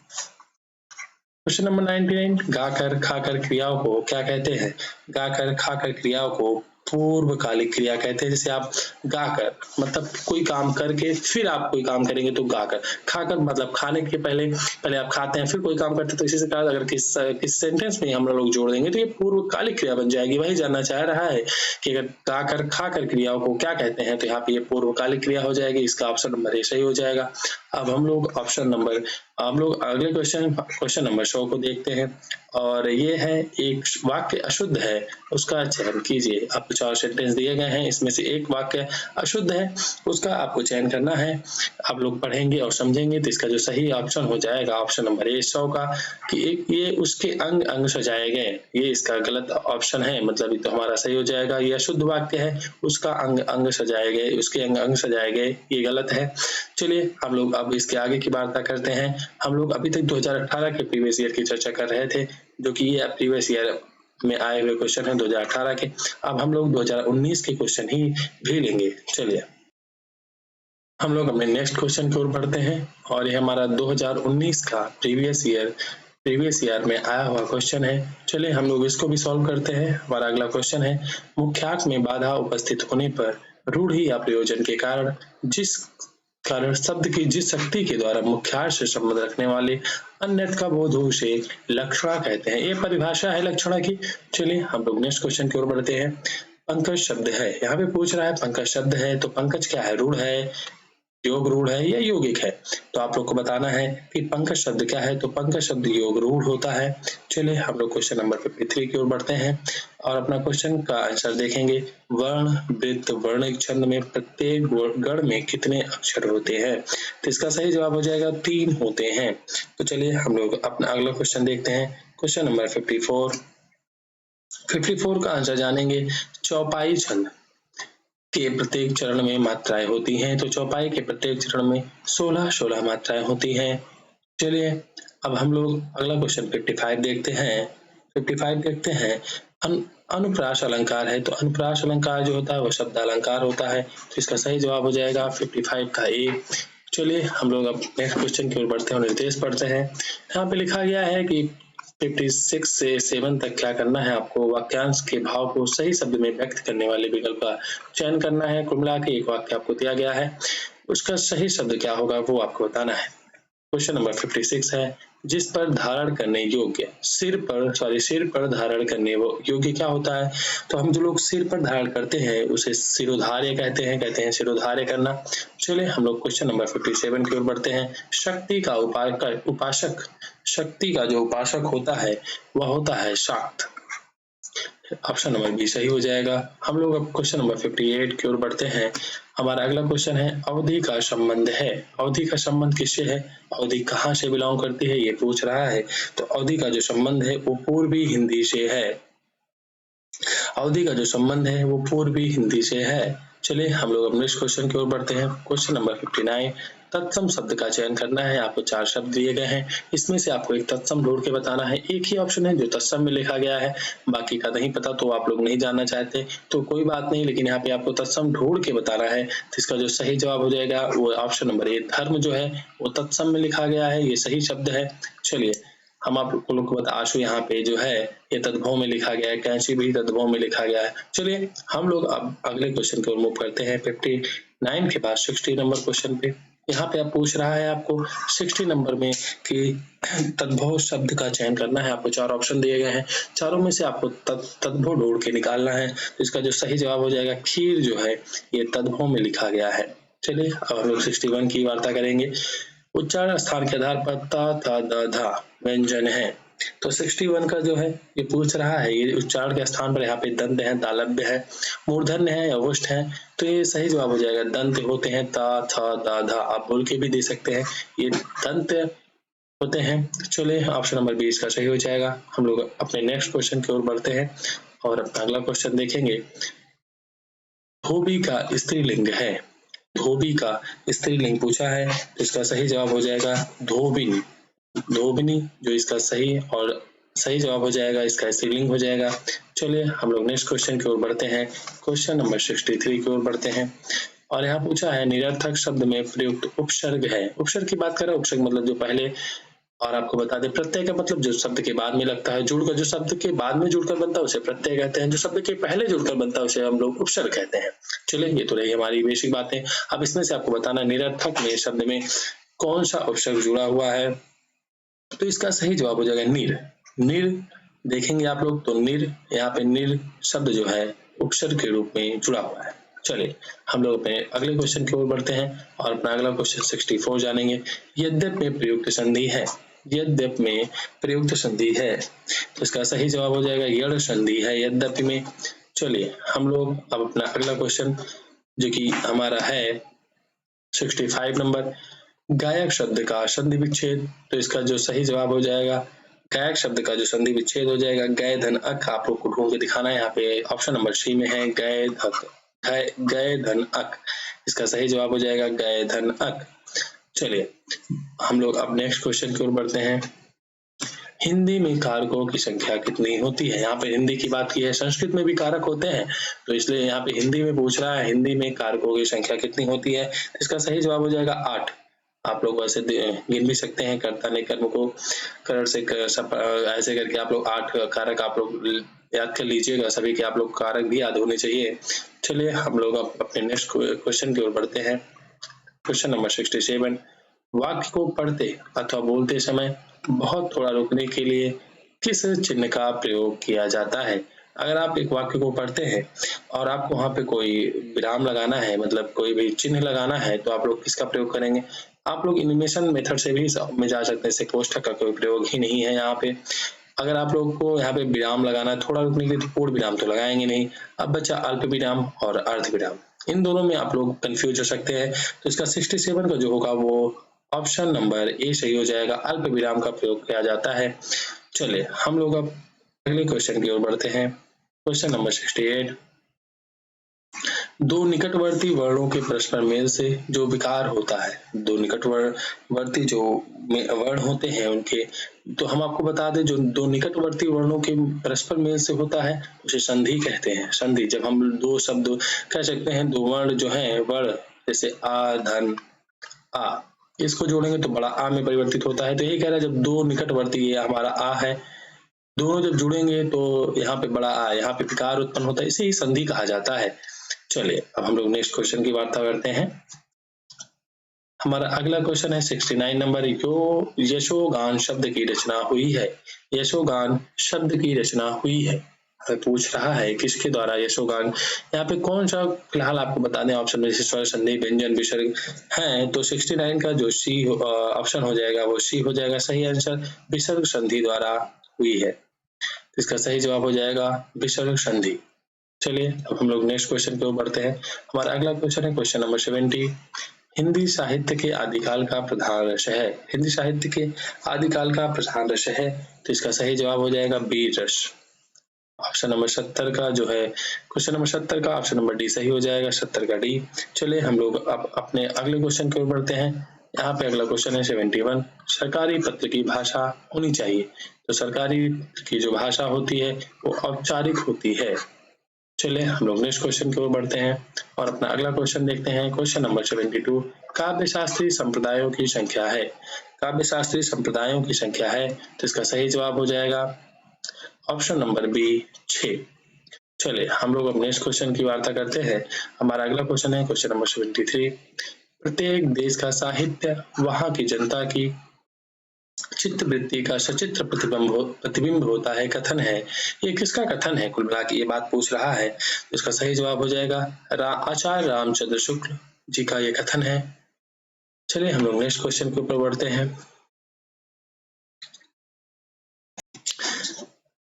क्वेश्चन नंबर 99, गाकर खाकर क्रियाओं को क्या कहते हैं? गाकर खाकर क्रियाओं को पूर्वकालिक क्रिया कहते हैं। जैसे आप गाकर मतलब कोई काम करके फिर आप कोई काम करेंगे तो गाकर, खाकर मतलब खाने के पहले आप खाते हैं फिर कोई काम करते हैं, तो इसी से कहा अगर किस सेंटेंस में हम लोग जोड़ देंगे तो ये पूर्वकालिक क्रिया बन जाएगी। वही जानना चाह रहा है कि अगर गाकर खाकर क्रियाओं को क्या कहते हैं, तो यहाँ पे ये पूर्वकालिक क्रिया हो जाएगी। इसका ऑप्शन नंबर ए सही हो जाएगा। अब हम लोग अगले क्वेश्चन नंबर 100 को देखते हैं, और ये है एक वाक्य अशुद्ध है, उसका चयन कीजिए। आपको 4 सेंटेंस दिए गए हैं, इसमें से एक वाक्य अशुद्ध है, उसका आपको चयन करना है। आप लोग पढ़ेंगे और समझेंगे तो इसका जो सही ऑप्शन हो जाएगा ऑप्शन नंबर ए 100 का, कि एक ये उसके अंग अंग सजाए गए, ये इसका गलत ऑप्शन है, मतलब तो हमारा सही हो जाएगा। ये अशुद्ध वाक्य है, उसका अंग अंग सजाए गए, उसके अंग अंग सजाए गए, ये गलत है। चलिए हम लोग अब इसके आगे की वार्ता करते हैं। हम लोग अभी तक 2018 के प्रीवियस ईयर की चर्चा कर रहे थे, जो कि ये प्रीवियस ईयर में आए हुए क्वेश्चन है 2018 के। अब हम लोग 2019 के क्वेश्चन ही भी लेंगे। चलिए हम लोग अपने नेक्स्ट क्वेश्चन की ओर बढ़ते हैं, और ये हमारा 2019 का प्रीवियस ईयर में आया हुआ क्वेश्चन है। चलिए हम लोग इसको भी सॉल्व करते हैं। हमारा अगला क्वेश्चन है, मुख्यार्थ में बाधा उपस्थित होने पर रूढ़ि या प्रयोजन के कारण जिस शब्द की जिस शक्ति के द्वारा मुख्यार्थ से संबंध रखने वाले अन्यर्थ का बोध हो उसे लक्षणा कहते हैं। ये परिभाषा है लक्षणा की। चलिए हम लोग नेक्स्ट क्वेश्चन की ओर बढ़ते हैं। पंकज शब्द है, यहाँ पे पूछ रहा है पंकज शब्द है, तो पंकज क्या है? रूढ़ है, योग रूढ़ है या यौगिक है? तो आप लोग को बताना है कि पंकज शब्द क्या है। तो पंकज शब्द योग रूढ़ होता है। चलिए हम लोग क्वेश्चन नंबर 53 की ओर बढ़ते हैं, और अपना क्वेश्चन का आंसर देखेंगे। वर्ण वृत्त वर्णिक छंद में प्रत्येक गण में कितने अक्षर होते हैं? तो इसका सही जवाब हो जाएगा 3 होते हैं। तो चलिए हम लोग अपना अगला क्वेश्चन देखते हैं। क्वेश्चन नंबर 54 का आंसर जानेंगे। चौपाई छंद के प्रत्येक चरण में मात्राएं होती हैं, तो चौपाई के प्रत्येक चरण में 16 मात्राएं होती हैं। चलिए अब हम लोग अगला क्वेश्चन 55 देखते हैं। 55 देखते हैं, अनुप्रास अलंकार है, तो अनुप्रास अलंकार जो होता है वो शब्द अलंकार होता है, तो इसका सही जवाब हो जाएगा 55 का ए। चलिए हम लोग अब नेक्स्ट क्वेश्चन की ओर बढ़ते हैं और निर्देश पढ़ते हैं। यहाँ पे लिखा गया है कि 56 से 7 तक क्या करना है, आपको वाक्यांश के भाव को सही शब्द में व्यक्त करने वाले विकल्प का चयन करना है। कुल मिला के एक वाक्य आपको दिया गया है, उसका सही शब्द क्या होगा वो आपको बताना है। क्वेश्चन नंबर 56 है, जिस पर धारण करने योग्य सिर पर धारण करने योग्य क्या होता है? तो हम जो लोग सिर पर धारण करते हैं उसे सिरोधार्य कहते हैं सिरोधार्य करना। चलिए हम लोग क्वेश्चन नंबर 57 की ओर बढ़ते हैं। शक्ति का जो उपासक होता है वह होता है शाक्त। ऑप्शन नंबर बी सही हो जाएगा। हम लोग अब क्वेश्चन नंबर 58 की ओर बढ़ते हैं। हमारा अगला क्वेश्चन है, अवधि का संबंध है। अवधि का संबंध किससे है? अवधि कहाँ से बिलोंग करती है ये पूछ रहा है। तो अवधि का जो संबंध है वो पूर्वी हिंदी से है। अवधि का जो संबंध है वो पूर्वी हिंदी से है। चलिए हम लोग नेक्स्ट क्वेश्चन की ओर बढ़ते हैं। क्वेश्चन नंबर 59, तत्सम शब्द का चयन करना है। आपको 4 शब्द दिए गए हैं, इसमें से आपको एक तत्सम ढूंढ के बताना है। एक ही ऑप्शन है जो तत्सम में लिखा गया है, बाकी का नहीं पता तो आप लोग नहीं जानना चाहते तो कोई बात नहीं, लेकिन यहाँ पे आपको तत्सम ढूंढ के बताना है। तो इसका जो सही जवाब हो जाएगा वो ऑप्शन नंबर ए, धर्म जो है वो तत्सम में लिखा गया है, ये सही शब्द है। चलिए हम आप लोग को बता, आशु यहाँ पे जो है ये तद्भव में लिखा गया है, कैंची भी तद्भव में लिखा गया है। चलिए हम लोग अब अगले क्वेश्चन की ओर मूव करते हैं। 59 के बाद 60 नंबर क्वेश्चन पे। यहाँ पे आप पूछ रहा है आपको 60 नंबर में कि तद्भव शब्द का चयन करना है। आपको 4 ऑप्शन दिए गए हैं, चारों में से आपको तद्भव ढूंढ के निकालना है। तो इसका जो सही जवाब हो जाएगा खीर जो है ये तद्भव में लिखा गया है। चलिए अब हम लोग 61 की वार्ता करेंगे। उच्चारण स्थान के आधार पर त, थ, द, ध व्यंजन है। तो 61 का जो है ये पूछ रहा है, ये उच्चारण के स्थान पर यहाँ पे दंत है, तालव्य है, मूर्धन्य है, अवुष्ट है। तो ये सही जवाब हो जाएगा। दंत होते हैं त, थ, द, ध। आप बोल के भी दे सकते हैं, ये दंत होते हैं। चलिए ऑप्शन नंबर 20 का सही हो जाएगा। हम लोग अपने नेक्स्ट क्वेश्चन की ओर बढ़ते हैं और अपना अगला क्वेश्चन देखेंगे। धोबी का स्त्रीलिंग है। धोबी का स्त्रीलिंग पूछा है, तो इसका सही जवाब हो जाएगा धोबिनी। धोबिनी जो इसका सही जवाब हो जाएगा, इसका स्त्रीलिंग हो जाएगा। चलिए हम लोग नेक्स्ट क्वेश्चन की ओर बढ़ते हैं। क्वेश्चन नंबर 63 की ओर बढ़ते हैं और यहाँ पूछा है निरर्थक शब्द में प्रयुक्त उपसर्ग है। उपसर्ग की बात करें, उपसर्ग मतलब जो पहले, और आपको बता दें प्रत्यय का मतलब जो शब्द के बाद में लगता है, जुड़कर जो शब्द के बाद में जुड़कर बनता है उसे प्रत्यय कहते हैं, जो शब्द के पहले जुड़कर बनता है उसे हम लोग उपसर्ग कहते हैं। चलिए ये तो रही हमारी बेसिक बातें। अब इसमें से आपको बताना निरर्थक में शब्द में कौन सा उपसर्ग जुड़ा हुआ है। तो इसका सही जवाब हो जाएगा निर। निर देखेंगे आप लोग तो निर, यहाँ पे निर शब्द जो है उपसर्ग के रूप में जुड़ा हुआ है। चलिए हम लोग अपने अगले क्वेश्चन की ओर बढ़ते हैं और अपना अगला क्वेश्चन 64 जानेंगे। यद्यप में प्रयुक्त संधि है। यद्यप में प्रयुक्त संधि है, तो इसका सही जवाब हो जाएगा यड़ संधि है यद्यपि में। चलिए हम लोग अब अपना अगला क्वेश्चन जो कि हमारा है 65 नंबर, गायक शब्द का संधि विच्छेद। तो इसका जो सही जवाब हो जाएगा, गायक शब्द का जो संधि विच्छेद हो जाएगा गय धन अक। आप लोग को ढूंढ के दिखाना है, यहाँ पे ऑप्शन नंबर सी में है गय धन अक। इसका सही जवाब हो जाएगा गय धन अक। चलिए हम लोग अब नेक्स्ट क्वेश्चन की ओर बढ़ते हैं। हिंदी में कारकों की संख्या कितनी होती है। यहाँ पे हिंदी की बात की है, संस्कृत में भी कारक होते हैं, तो इसलिए यहाँ पे हिंदी में पूछ रहा है हिंदी में कारकों की संख्या कितनी होती है। इसका सही जवाब हो जाएगा 8। आप लोग वैसे गिन भी सकते हैं, कर्ता ने कर्म को करण से ऐसे करके आप लोग 8 कारक आप लोग याद कर लीजिएगा। सभी के आप लोग कारक भी याद होने चाहिए। चलिए हम लोग अब अपने नेक्स्ट क्वेश्चन की ओर बढ़ते हैं। क्वेश्चन नंबर 67, वाक्य को पढ़ते अथवा बोलते समय बहुत थोड़ा रुकने के लिए किस चिन्ह का प्रयोग किया जाता है। अगर आप एक वाक्य को पढ़ते हैं और आपको वहां पे कोई विराम लगाना है, मतलब कोई भी चिन्ह लगाना है, तो आप लोग किसका प्रयोग करेंगे। आप लोग एनिमेशन मेथड से भी में जा सकते हैं, कोष्ठक का कोई प्रयोग ही नहीं है यहाँ पे। अगर आप लोग को यहाँ पे विराम लगाना है थोड़ा रुकने के लिए, तो पूर्ण विराम तो लगाएंगे नहीं। अब बचा अल्प विराम और अर्ध विराम, इन दोनों में आप लोग कंफ्यूज हो सकते हैं। तो इसका 67 का जो होगा वो ऑप्शन नंबर ए सही हो जाएगा, अल्प विराम का प्रयोग किया जाता है। चलिए हम लोग अब अगले क्वेश्चन की ओर बढ़ते हैं। क्वेश्चन नंबर 68, दो निकटवर्ती वर्णों के परस्पर मेल से जो विकार होता है, दो निकटवर्ती जो वर्ण होते हैं उनके, तो हम आपको बता दें जो दो निकटवर्ती वर्णों के परस्पर मेल से होता है उसे संधि कहते हैं। संधि जब हम दो शब्द कह सकते हैं, दो वर्ण जो है वर्ण, जैसे आ धन आ, इसको जोड़ेंगे तो बड़ा आ में परिवर्तित होता है। तो यही कह रहा है जब दो निकटवर्ती, ये हमारा आ है, दोनों जब जुड़ेंगे तो यहाँ पे बड़ा आ, यहाँ पे विकार उत्पन्न होता है, इसे ही संधि कहा जाता है। चलिए अब हम लोग नेक्स्ट क्वेश्चन की वार्ता करते हैं। हमारा अगला क्वेश्चन है 69 नंबर, यशोगान शब्द की रचना हुई है। यशोगान शब्द की रचना हुई है, पूछ रहा है किसके द्वारा यशोगान। यहाँ पे कौन सा, फिलहाल आपको बता दें ऑप्शन में स्वर संधि व्यंजन विसर्ग है, तो 69 का जो सी ऑप्शन हो जाएगा वो सी हो जाएगा सही आंसर, विसर्ग संधि द्वारा हुई है। इसका सही जवाब हो जाएगा विसर्ग संधि। चलिए अब हम लोग नेक्स्ट क्वेश्चन की ओर बढ़ते हैं। हमारा अगला क्वेश्चन है क्वेश्चन नंबर 70, हिंदी साहित्य के आदिकाल का प्रधान रस है। हिंदी साहित्य के आदिकाल का प्रधान रस है, तो इसका सही जवाब हो जाएगा वीर रस। ऑप्शन नंबर 70 का जो है, क्वेश्चन नंबर 70 का ऑप्शन नंबर डी सही हो जाएगा, 70 का डी। चलिए हम लोग अब अपने अगले क्वेश्चन की ओर बढ़ते हैं। यहाँ पे अगला क्वेश्चन है 71, सरकारी पत्र की भाषा होनी चाहिए। तो सरकारी की जो भाषा होती है वो औपचारिक होती है। चलिए हम लोग नेक्स्ट क्वेश्चन की ओर बढ़ते हैं और अपना अगला क्वेश्चन देखते हैं। क्वेश्चन नंबर 72, काव्य शास्त्रीय संप्रदायों की संख्या है। काव्य शास्त्रीय संप्रदायों की संख्या है, तो इसका सही जवाब हो जाएगा ऑप्शन नंबर बी 6। चलिए हम लोग अब नेक्स्ट क्वेश्चन की वार्ता करते हैं। हमारा अगला क्वेश्चन है क्वेश्चन नंबर 73, प्रत्येक देश का साहित्य वहां की जनता की चित्तवृत्ति का सचित्र प्रतिबिंब होता है, कथन है। ये किसका कथन है? कुल मिला के ये बात पूछ रहा है। तो इसका सही जवाब हो जाएगा आचार्य रामचंद्र शुक्ल जी का ये कथन है। चलिए हम लोग नेक्स्ट क्वेश्चन के ऊपर बढ़ते हैं।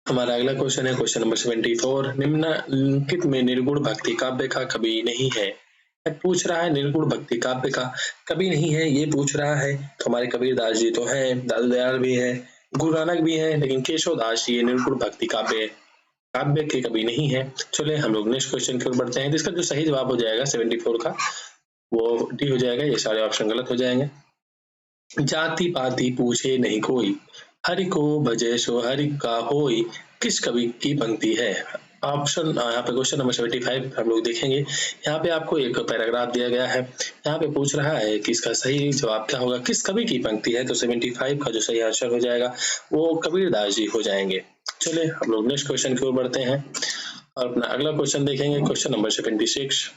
हमारा अगला क्वेश्चन है क्वेश्चन नंबर 74। निम्नलिखित में निर्गुण भक्ति काव्य का कवि नहीं है। पूछ रहा है निर्गुण भक्ति काव्य का कवि नहीं है, ये पूछ रहा है। तो हमारे कबीरदास जी तो है, दादू दयाल भी है, गुरु नानक भी है, लेकिन केशव दास जी ये निर्गुण भक्ति काव्य के कवि नहीं है। चले हम लोग नेक्स्ट क्वेश्चन की ओर बढ़ते हैं। जिसका जो सही जवाब हो जाएगा 74 का वो डी हो जाएगा। ये सारे ऑप्शन गलत हो जाएंगे। जाति पाति पूछे नहीं कोई, हरि को भजे सो हरि का होई, किस कवि की पंक्ति है? ऑप्शन यहाँ पे क्वेश्चन नंबर 75 हम लोग देखेंगे। यहाँ पे आपको एक पैराग्राफ दिया गया है। यहाँ पे पूछ रहा है कि इसका सही जवाब क्या होगा, किस कवि की पंक्ति है? तो 75 का जो सही आंसर हो जाएगा वो कबीरदास जी हो जाएंगे। चलिए हम लोग नेक्स्ट क्वेश्चन की ओर बढ़ते हैं और अपना अगला क्वेश्चन देखेंगे क्वेश्चन नंबर 76।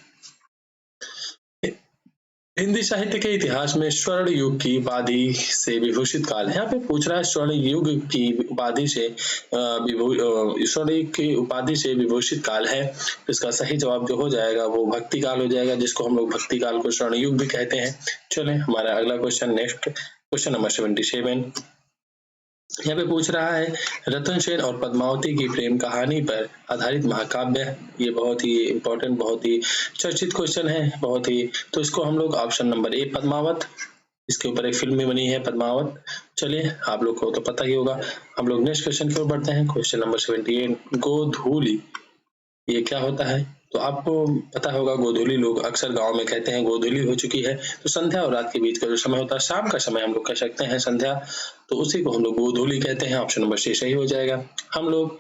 हिंदी साहित्य के इतिहास में स्वर्ण युग की उपाधि से विभूषित काल है। यहाँ पे पूछ रहा है स्वर्ण युग की उपाधि से स्वर्ण युग की उपाधि से विभूषित काल है। इसका सही जवाब जो हो जाएगा वो भक्ति काल हो जाएगा, जिसको हम लोग भक्ति काल को स्वर्ण युग भी कहते हैं। चले हमारा अगला क्वेश्चन नेक्स्ट क्वेश्चन नंबर 77। यहाँ पे पूछ रहा है रतन सेन और पद्मावती की प्रेम कहानी पर आधारित महाकाव्य। ये बहुत ही इंपॉर्टेंट, बहुत ही चर्चित क्वेश्चन है, बहुत ही। तो इसको हम लोग ऑप्शन नंबर ए पद्मावत, इसके ऊपर एक फिल्म भी बनी है पद्मावत। चलिए आप लोग को तो पता ही होगा। हम लोग नेक्स्ट क्वेश्चन की ओर बढ़ते हैं क्वेश्चन नंबर 78। गोधूली ये क्या होता है? तो आपको पता होगा गोधूली लोग अक्सर गांव में कहते हैं गोधूली हो चुकी है। तो संध्या और रात के बीच का जो समय होता है, शाम का समय हम लोग कह सकते हैं संध्या, तो उसी को हम लोग गोधूली कहते हैं। ऑप्शन नंबर सी सही हो जाएगा। हम लोग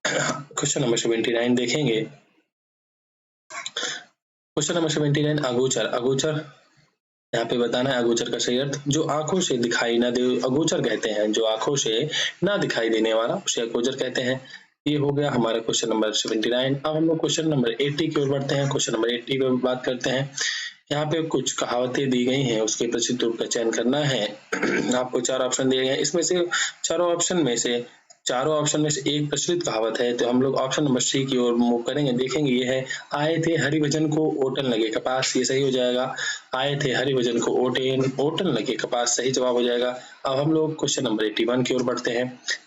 क्वेश्चन नंबर 79 देखेंगे। Question number 79 अगोचर। अगोचर यहाँ पे बताना है अगोचर का सही अर्थ। जो आंखों से दिखाई ना दे अगोचर कहते हैं, जो आंखों से ना दिखाई देने वाला उसे अगोचर कहते हैं। ये हो गया हमारा क्वेश्चन नंबर 79। अब हम लोग क्वेश्चन नंबर 80 की ओर बढ़ते हैं। क्वेश्चन नंबर 80 पे बात करते हैं। यहाँ पे कुछ कहावतें दी गई हैं, उसके प्रसिद्ध रूप का चयन करना है। आपको 4 ऑप्शन दिए गए हैं, इसमें से चारों ऑप्शन में से एक प्रचलित कहावत है। तो हम लोग ऑप्शन नंबर सी की ओर मूव करेंगे। देखेंगे ये है आए थे हरिभजन को ओटन लगे कपास। ये सही हो जाएगा। आए थे हरिभजन को ओटन लगे कपास सही जवाब हो जाएगा। अब हम लोग क्वेश्चन नंबर 81 की ओर बढ़ते हैं।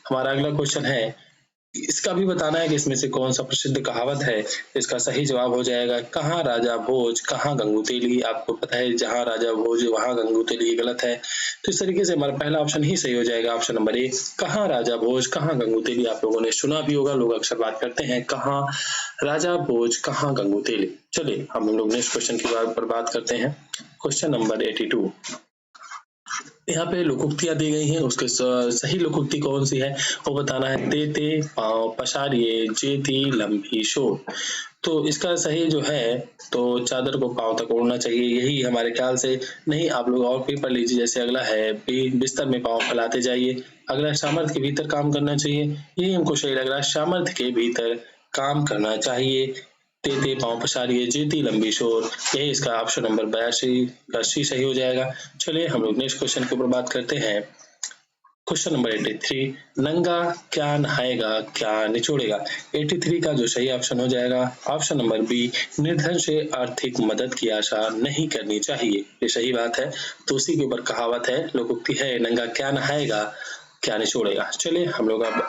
हमारा अगला क्वेश्चन है, इसका भी बताना है कि इसमें से कौन सा प्रसिद्ध कहावत है। इसका सही जवाब हो जाएगा कहाँ राजा भोज कहाँ गंगू तेली। आपको पता है जहाँ राजा भोज वहां गंगू तेली गलत है। तो इस तरीके से हमारा पहला ऑप्शन ही सही हो जाएगा। ऑप्शन नंबर ए कहाँ राजा भोज कहाँ गंगू तेली। आप लोगों ने सुना भी होगा, लोग अक्सर बात करते हैं कहाँ राजा भोज कहाँ गंगू तेली। चलिए हम लोग नेक्स्ट क्वेश्चन की बात करते हैं। Question number 82। यहाँ पे लोकोक्तियां दी गई हैं, उसके सही लोकोक्ति कौन सी है वो बताना है। ते पांव पसारिए जेती लंबी शोर। तो इसका सही जो है तो चादर को पांव तक ओढ़ना चाहिए, यही हमारे ख्याल से। नहीं आप लोग और भी पढ़ लीजिए। जैसे अगला है बिस्तर में पांव फैलाते जाइए। अगला सामर्थ्य के भीतर काम करना चाहिए, यही हमको सही लग रहा है। सामर्थ्य के भीतर काम करना चाहिए। ते पांव पसारिए जेती लंबी शोर, यही इसका ऑप्शन नंबर 82 का सी सही हो जाएगा। चलिए हम लोग नेक्स्ट क्वेश्चन के ऊपर बात करते हैं। क्वेश्चन नंबर 83 नंगा क्या नहाएगा क्या निचोड़ेगा। 83 का जो सही ऑप्शन हो जाएगा ऑप्शन नंबर बी निर्धन से आर्थिक मदद की आशा नहीं करनी चाहिए। ये सही बात है। तो उसी के ऊपर कहावत है, लोकोक्ति है, नंगा क्या नहाएगा क्या निचोड़ेगा। चलिए हम लोग अब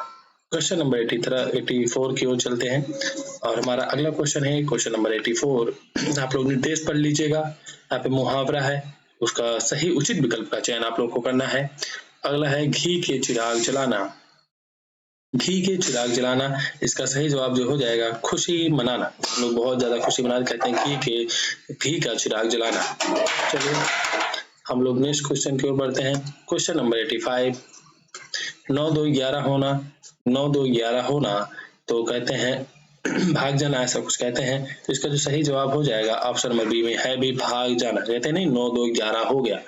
क्वेश्चन नंबर 84 की ओर चलते हैं और हमारा अगला क्वेश्चन है क्वेश्चन नंबर 84। आप लोग निर्देश पढ़ लीजिएगा। यहाँ पे मुहावरा है, उसका सही उचित विकल्प का चयन आप लोग को करना है। अगला है घी के चिराग जलाना। घी के चिराग जलाना, इसका सही जवाब जो हो जाएगा खुशी मनाना। लोग बहुत ज्यादा खुशी मनाते कहते हैं घी का चिराग जलाना। चलिए हम लोग नेक्स्ट क्वेश्चन की ओर बढ़ते हैं। क्वेश्चन नंबर 85 9 2 11 होना। 9 2 11 होना तो कहते हैं भाग जाना, ऐसा कुछ कहते हैं। तो इसका जो सही जवाब हो जाएगा ऑप्शन नंबर बी में है भी भाग जाना। कहते हैं नहीं 9 2 11 हो गया।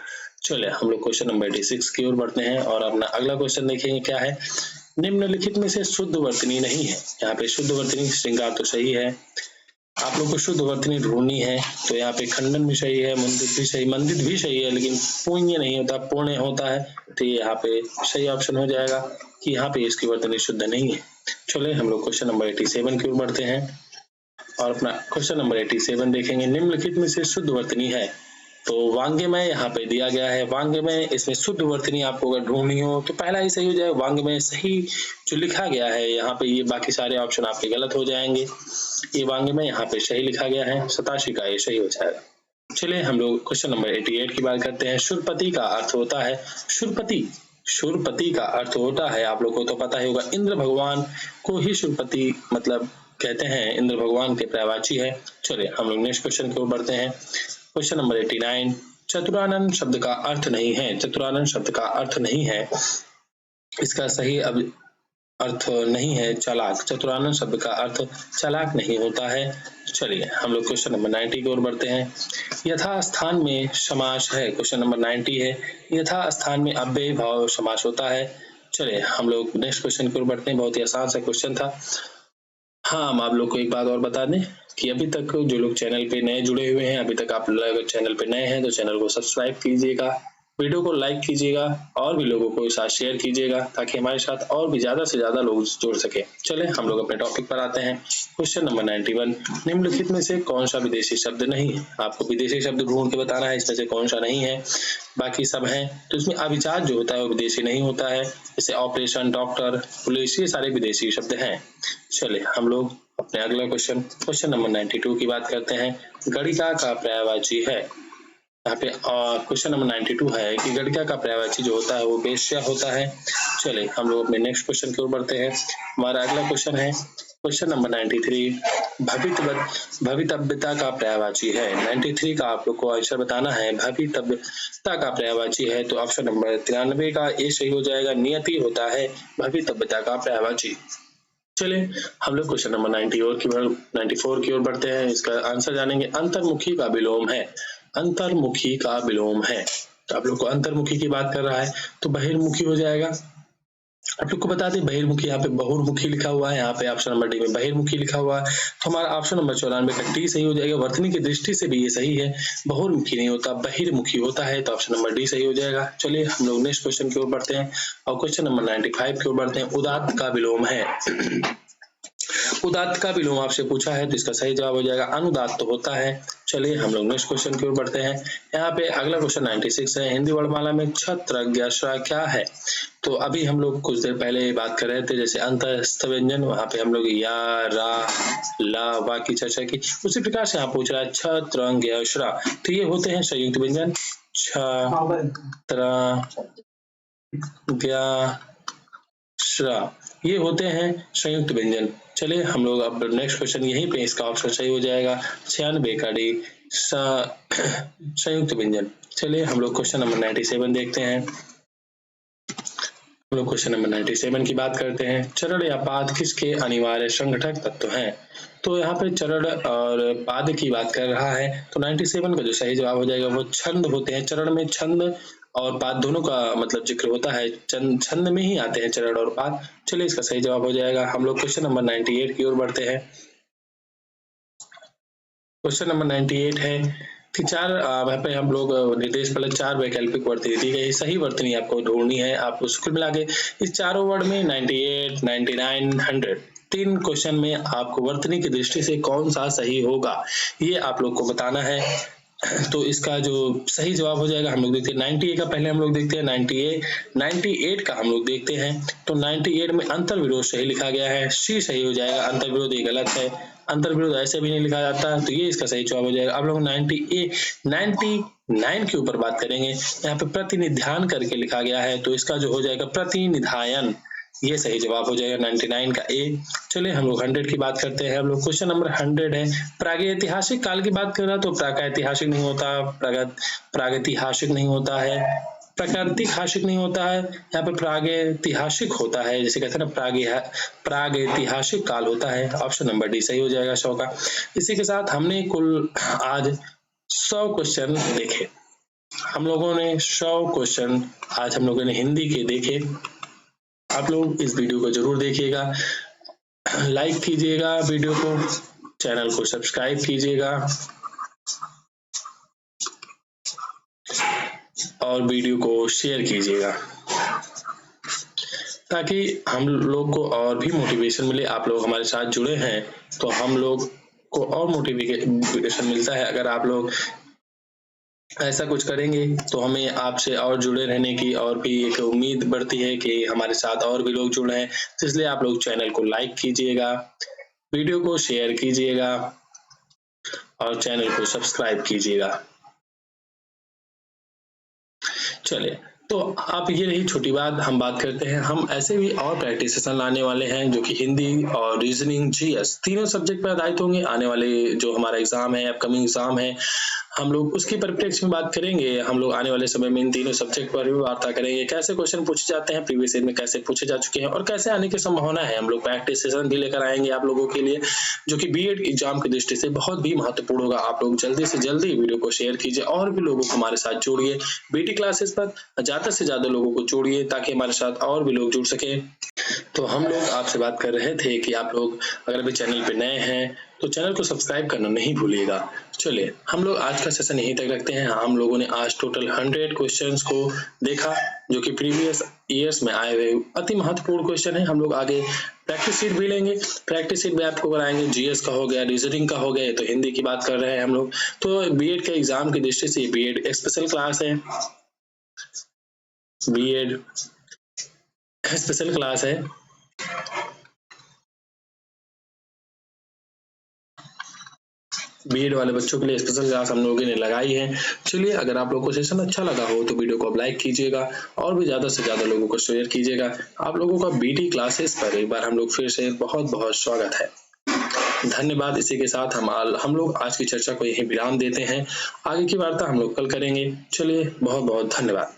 चलिए हम लोग क्वेश्चन नंबर 86 की ओर बढ़ते हैं और अपना अगला क्वेश्चन देखेंगे क्या है। निम्नलिखित में से शुद्ध वर्तनी नहीं है। यहाँ पे शुद्ध वर्तनी श्रृंगार तो सही है। आप लोग को शुद्ध वर्तनी ढूंढनी है तो यहाँ पे खंडन भी सही है, मंदित भी सही है, लेकिन पुण्य नहीं होता, पुण्य होता है। तो ये यहाँ पे सही ऑप्शन हो जाएगा कि यहाँ पे इसकी वर्तनी शुद्ध नहीं है। चलिए हम लोग क्वेश्चन नंबर 87 की ओर बढ़ते हैं और अपना क्वेश्चन नंबर 87 देखेंगे। निम्नलिखित में से शुद्ध वर्तनी है, तो वांग्यमय यहाँ पे दिया गया है। वांग्यमय, इसमें शुद्ध वर्तनी आपको अगर ढूंढनी हो तो पहला ही सही हो जाएगा। वांग्यमय सही जो लिखा गया है यहाँ पे, ये बाकी सारे ऑप्शन आपके गलत हो जाएंगे। ये वांग्यमय यहाँ पे सही लिखा गया है, 87 का ये सही हो जाएगा। चलिए हम लोग क्वेश्चन नंबर 88 की बात करते हैं। शूरपति का अर्थ होता है, शूरपति का अर्थ होता है, आप लोग को तो पता ही होगा, इंद्र भगवान को ही शूरपति मतलब कहते हैं, इंद्र भगवान के पर्यायवाची है। चलिए हम लोग नेक्स्ट क्वेश्चन की ओर बढ़ते हैं। क्वेश्चन नंबर 89, चतुरानन शब्द का अर्थ नहीं है। चतुरानन शब्द का अर्थ नहीं है, इसका सही अर्थ नहीं है चालाक। चतुरानन शब्द का अर्थ चालाक नहीं होता है। चलिए हम लोग क्वेश्चन नंबर 90 की ओर बढ़ते हैं। यथा स्थान में समास है, क्वेश्चन नंबर 90 है। यथा स्थान में अव्यय भाव समास होता है। चलिए हम लोग नेक्स्ट क्वेश्चन की ओर बढ़ते हैं। बहुत ही आसान सा क्वेश्चन था। हाँ, हम आप लोग को एक बात और बता दें कि अभी तक जो लोग चैनल पे नए जुड़े हुए हैं, अभी तक आप लोग चैनल पे नए हैं तो चैनल को सब्सक्राइब कीजिएगा, वीडियो को लाइक कीजिएगा और भी लोगों को साथ शेयर कीजिएगा ताकि हमारे साथ और भी ज्यादा से ज्यादा लोग जुड़ सके। चले हम लोग अपने टॉपिक पर आते हैं। क्वेश्चन नंबर 91, निम्नलिखित में से कौन सा विदेशी शब्द नहीं है। आपको विदेशी शब्द ढूंढ के बताना है, इसमें से कौन सा नहीं है। बाकी सब है तो इसमें अभिजात जो होता है वो विदेशी नहीं होता है, जैसे ऑपरेशन, डॉक्टर, पुलिस, ये सारे विदेशी शब्द हैं। चले हम लोग अपने अगला क्वेश्चन नंबर 92 की बात करते हैं। गणिका का पर्यायवाची है। यहाँ पे क्वेश्चन नंबर 92 है कि गणिका का पर्यायवाची जो होता है वो वेश्या होता है। चले हम लोग अपने नेक्स्ट क्वेश्चन की ओर बढ़ते हैं। हमारा अगला क्वेश्चन है क्वेश्चन नंबर 93, भवितव्यता का पर्यायवाची है। 93 का आप लोग को आंसर बताना है। भवितव्यता का पर्यायवाची है तो ऑप्शन नंबर 93 का ये सही हो जाएगा। नियति होता है भवितव्यता का पर्यायवाची। चलिए हम लोग क्वेश्चन नंबर 94 की ओर बढ़ते हैं। इसका आंसर जानेंगे। अंतर्मुखी का विलोम है। अंतर्मुखी का विलोम है, तो आप लोग को अंतर्मुखी की बात कर रहा है तो बहिर्मुखी हो जाएगा। आप लोग को बता दें बहिर्मुखी, यहाँ पे बहुर्मुखी लिखा हुआ है, यहाँ पे ऑप्शन नंबर डी में बहिर्मुखी लिखा हुआ है, तो हमारा ऑप्शन नंबर 94 का डी सही हो जाएगा। वर्तनी की दृष्टि से भी ये सही है, बहुर्मुखी नहीं होता, बहिर्मुखी होता है, तो ऑप्शन नंबर डी सही हो जाएगा। चलिए हम लोग नेक्स्ट क्वेश्चन की ओर बढ़ते हैं और क्वेश्चन नंबर 95 की ओर बढ़ते हैं। उदात्त का विलोम है। उदात्त का विलोम आपसे पूछा है तो इसका सही जवाब हो जाएगा अनुदात्त होता है। चलिए हम लोग नेक्स्ट क्वेश्चन की ओर बढ़ते हैं। यहाँ पे अगला क्वेश्चन 96 है। हिंदी वर्णमाला में छत्रज्ञ क्या है। तो अभी हम लोग कुछ देर पहले बात कर रहे थे जैसे अंतस्थ व्यंजन, वहां पे हम लोग या, रा, ला, वा की चर्चा की। उसी प्रकार से यहाँ पूछ रहा है छत्रज्ञ, तो ये होते हैं संयुक्त व्यंजन। ये होते हैं संयुक्त व्यंजन। चलिए हम लोग अब नेक्स्ट क्वेश्चन यहीं पे इसका ऑप्शन सही हो जाएगा 96 का डी संयुक्त व्यंजन। चलिए हम लोग क्वेश्चन नंबर 97 देखते हैं। हम लोग क्वेश्चन नंबर 97 की बात करते हैं। चरण या पाद किसके अनिवार्य संगठक तत्व हैं। तो यहाँ पे चरण और पाद की बात कर रहा है तो 97 का जो सही जवाब हो जाएगा वो छंद होते हैं। चरण में छंद और पाद दोनों का मतलब जिक्र होता है, छंद में ही आते हैं चरण और पाद। चलिए इसका सही जवाब हो जाएगा। हम लोग क्वेश्चन नंबर 98 की ओर बढ़ते हैं। क्वेश्चन नंबर 98 है कि वहाँ पे हम लोग निर्देश फलक 4 वैकल्पिक वर्तनी दी गई, सही वर्तनी आपको ढूंढनी है। आपको कुल मिला के इस चारों वर्ड में 98, 99, 100 तीन क्वेश्चन में आपको वर्तनी की दृष्टि से कौन सा सही होगा ये आप लोग को बताना है। तो इसका जो सही जवाब हो जाएगा हम लोग देखते हैं 98 का, पहले हम लोग देखते हैं 98 का हम लोग देखते हैं। तो 98 में अंतर विरोध सही लिखा गया है, सी सही हो जाएगा। अंतर विरोध ये गलत है, अंतर विरोध ऐसे भी नहीं लिखा जाता, तो ये इसका सही जवाब हो जाएगा। अब लोग 99 के ऊपर बात करेंगे। यहाँ पे प्रतिनिधान करके लिखा गया है तो इसका जो हो जाएगा प्रतिनिधायन, ये सही जवाब हो जाएगा 99 का ए। चलिए हम लोग 100 की बात करते हैं। हम लोग क्वेश्चन नंबर 100 है। प्रागैतिहासिक काल की बात कर रहा तो प्रागैतिहासिक नहीं होता, प्रागैतिहासिक नहीं होता है, प्रागैतिहासिक नहीं होता है, यहाँ पे प्रागैतिहासिक होता है, जैसे कहते हैं ना प्रागैतिहासिक काल होता है। ऑप्शन नंबर डी सही हो जाएगा 100 का। इसी के साथ हमने कुल आज 100 क्वेश्चन देखे। हम लोगों ने 100 क्वेश्चन आज हम लोगों ने हिंदी के देखे। आप लोग इस वीडियो को जरूर देखिएगा, लाइक कीजिएगा वीडियो को, चैनल को सब्सक्राइब कीजिएगा और वीडियो को शेयर कीजिएगा ताकि हम लोग को और भी मोटिवेशन मिले। आप लोग हमारे साथ जुड़े हैं तो हम लोग को और मोटिवेशन मिलता है। अगर आप लोग ऐसा कुछ करेंगे तो हमें आपसे और जुड़े रहने की और भी एक उम्मीद बढ़ती है कि हमारे साथ और भी लोग जुड़े हैं। तो इसलिए आप लोग चैनल को लाइक कीजिएगा, वीडियो को शेयर कीजिएगा और चैनल को सब्सक्राइब कीजिएगा। चलिए, तो आप ये रही छोटी बात, हम बात करते हैं। हम ऐसे भी और प्रैक्टिस सेशन लाने वाले हैं जो कि हिंदी और रीजनिंग, जीएस तीनों सब्जेक्ट पर आधारित होंगे। आने वाले जो हमारा एग्जाम है, अपकमिंग एग्जाम है, हम लोग उसकी परिप्रेक्ष्य में बात करेंगे। हम लोग आने वाले समय में इन तीनों सब्जेक्ट पर भी वार्ता करेंगे। कैसे क्वेश्चन पूछे जाते हैं, प्रीवियस ईयर में कैसे पूछे जा चुके हैं और कैसे आने की संभावना है। हम लोग प्रैक्टिस सेशन भी लेकर आएंगे आप लोगों के लिए, जो कि बीएड एग्जाम की दृष्टि से बहुत भी महत्वपूर्ण होगा। आप लोग जल्दी से जल्दी वीडियो को शेयर कीजिए और भी लोगों को हमारे साथ जोड़िए। बीटी क्लासेस पर ज्यादा से ज्यादा लोगों को जोड़िए ताकि हमारे साथ और भी लोग जुड़ सके। तो हम लोग आपसे बात कर रहे थे कि आप लोग अगर अभी चैनल पे नए हैं तो चैनल को सब्सक्राइब करना नहीं भूलिएगा। चलिए, हम लोग आज का सेशन यहीं तक रखते हैं। हम लोगों ने आज टोटल 100 क्वेश्चंस को देखा जो कि प्रीवियस ईयर्स में आए हुए अति महत्वपूर्ण क्वेश्चन है। हम लोग आगे प्रैक्टिस शीट भी लेंगे, प्रैक्टिस शीट भी आपको कराएंगे। जीएस का हो गया, रीजनिंग का हो गया, तो हिंदी की बात कर रहे हैं हम लोग। तो बीएड के एग्जाम की दृष्टि से बीएड स्पेशल क्लास है, बीएड स्पेशल क्लास है। बीएड वाले बच्चों के लिए स्पेशल क्लास हम लोगों ने लगाई है। चलिए, अगर आप लोगों को सेशन अच्छा लगा हो तो वीडियो को आप लाइक कीजिएगा और भी ज्यादा से ज्यादा लोगों को शेयर कीजिएगा। आप लोगों का बीटी क्लासेस पर एक बार हम लोग फिर से बहुत बहुत स्वागत है। धन्यवाद। इसी के साथ हम लोग आज की चर्चा को यहीं विराम देते हैं। आगे की वार्ता हम लोग कल करेंगे। चलिए, बहुत बहुत धन्यवाद।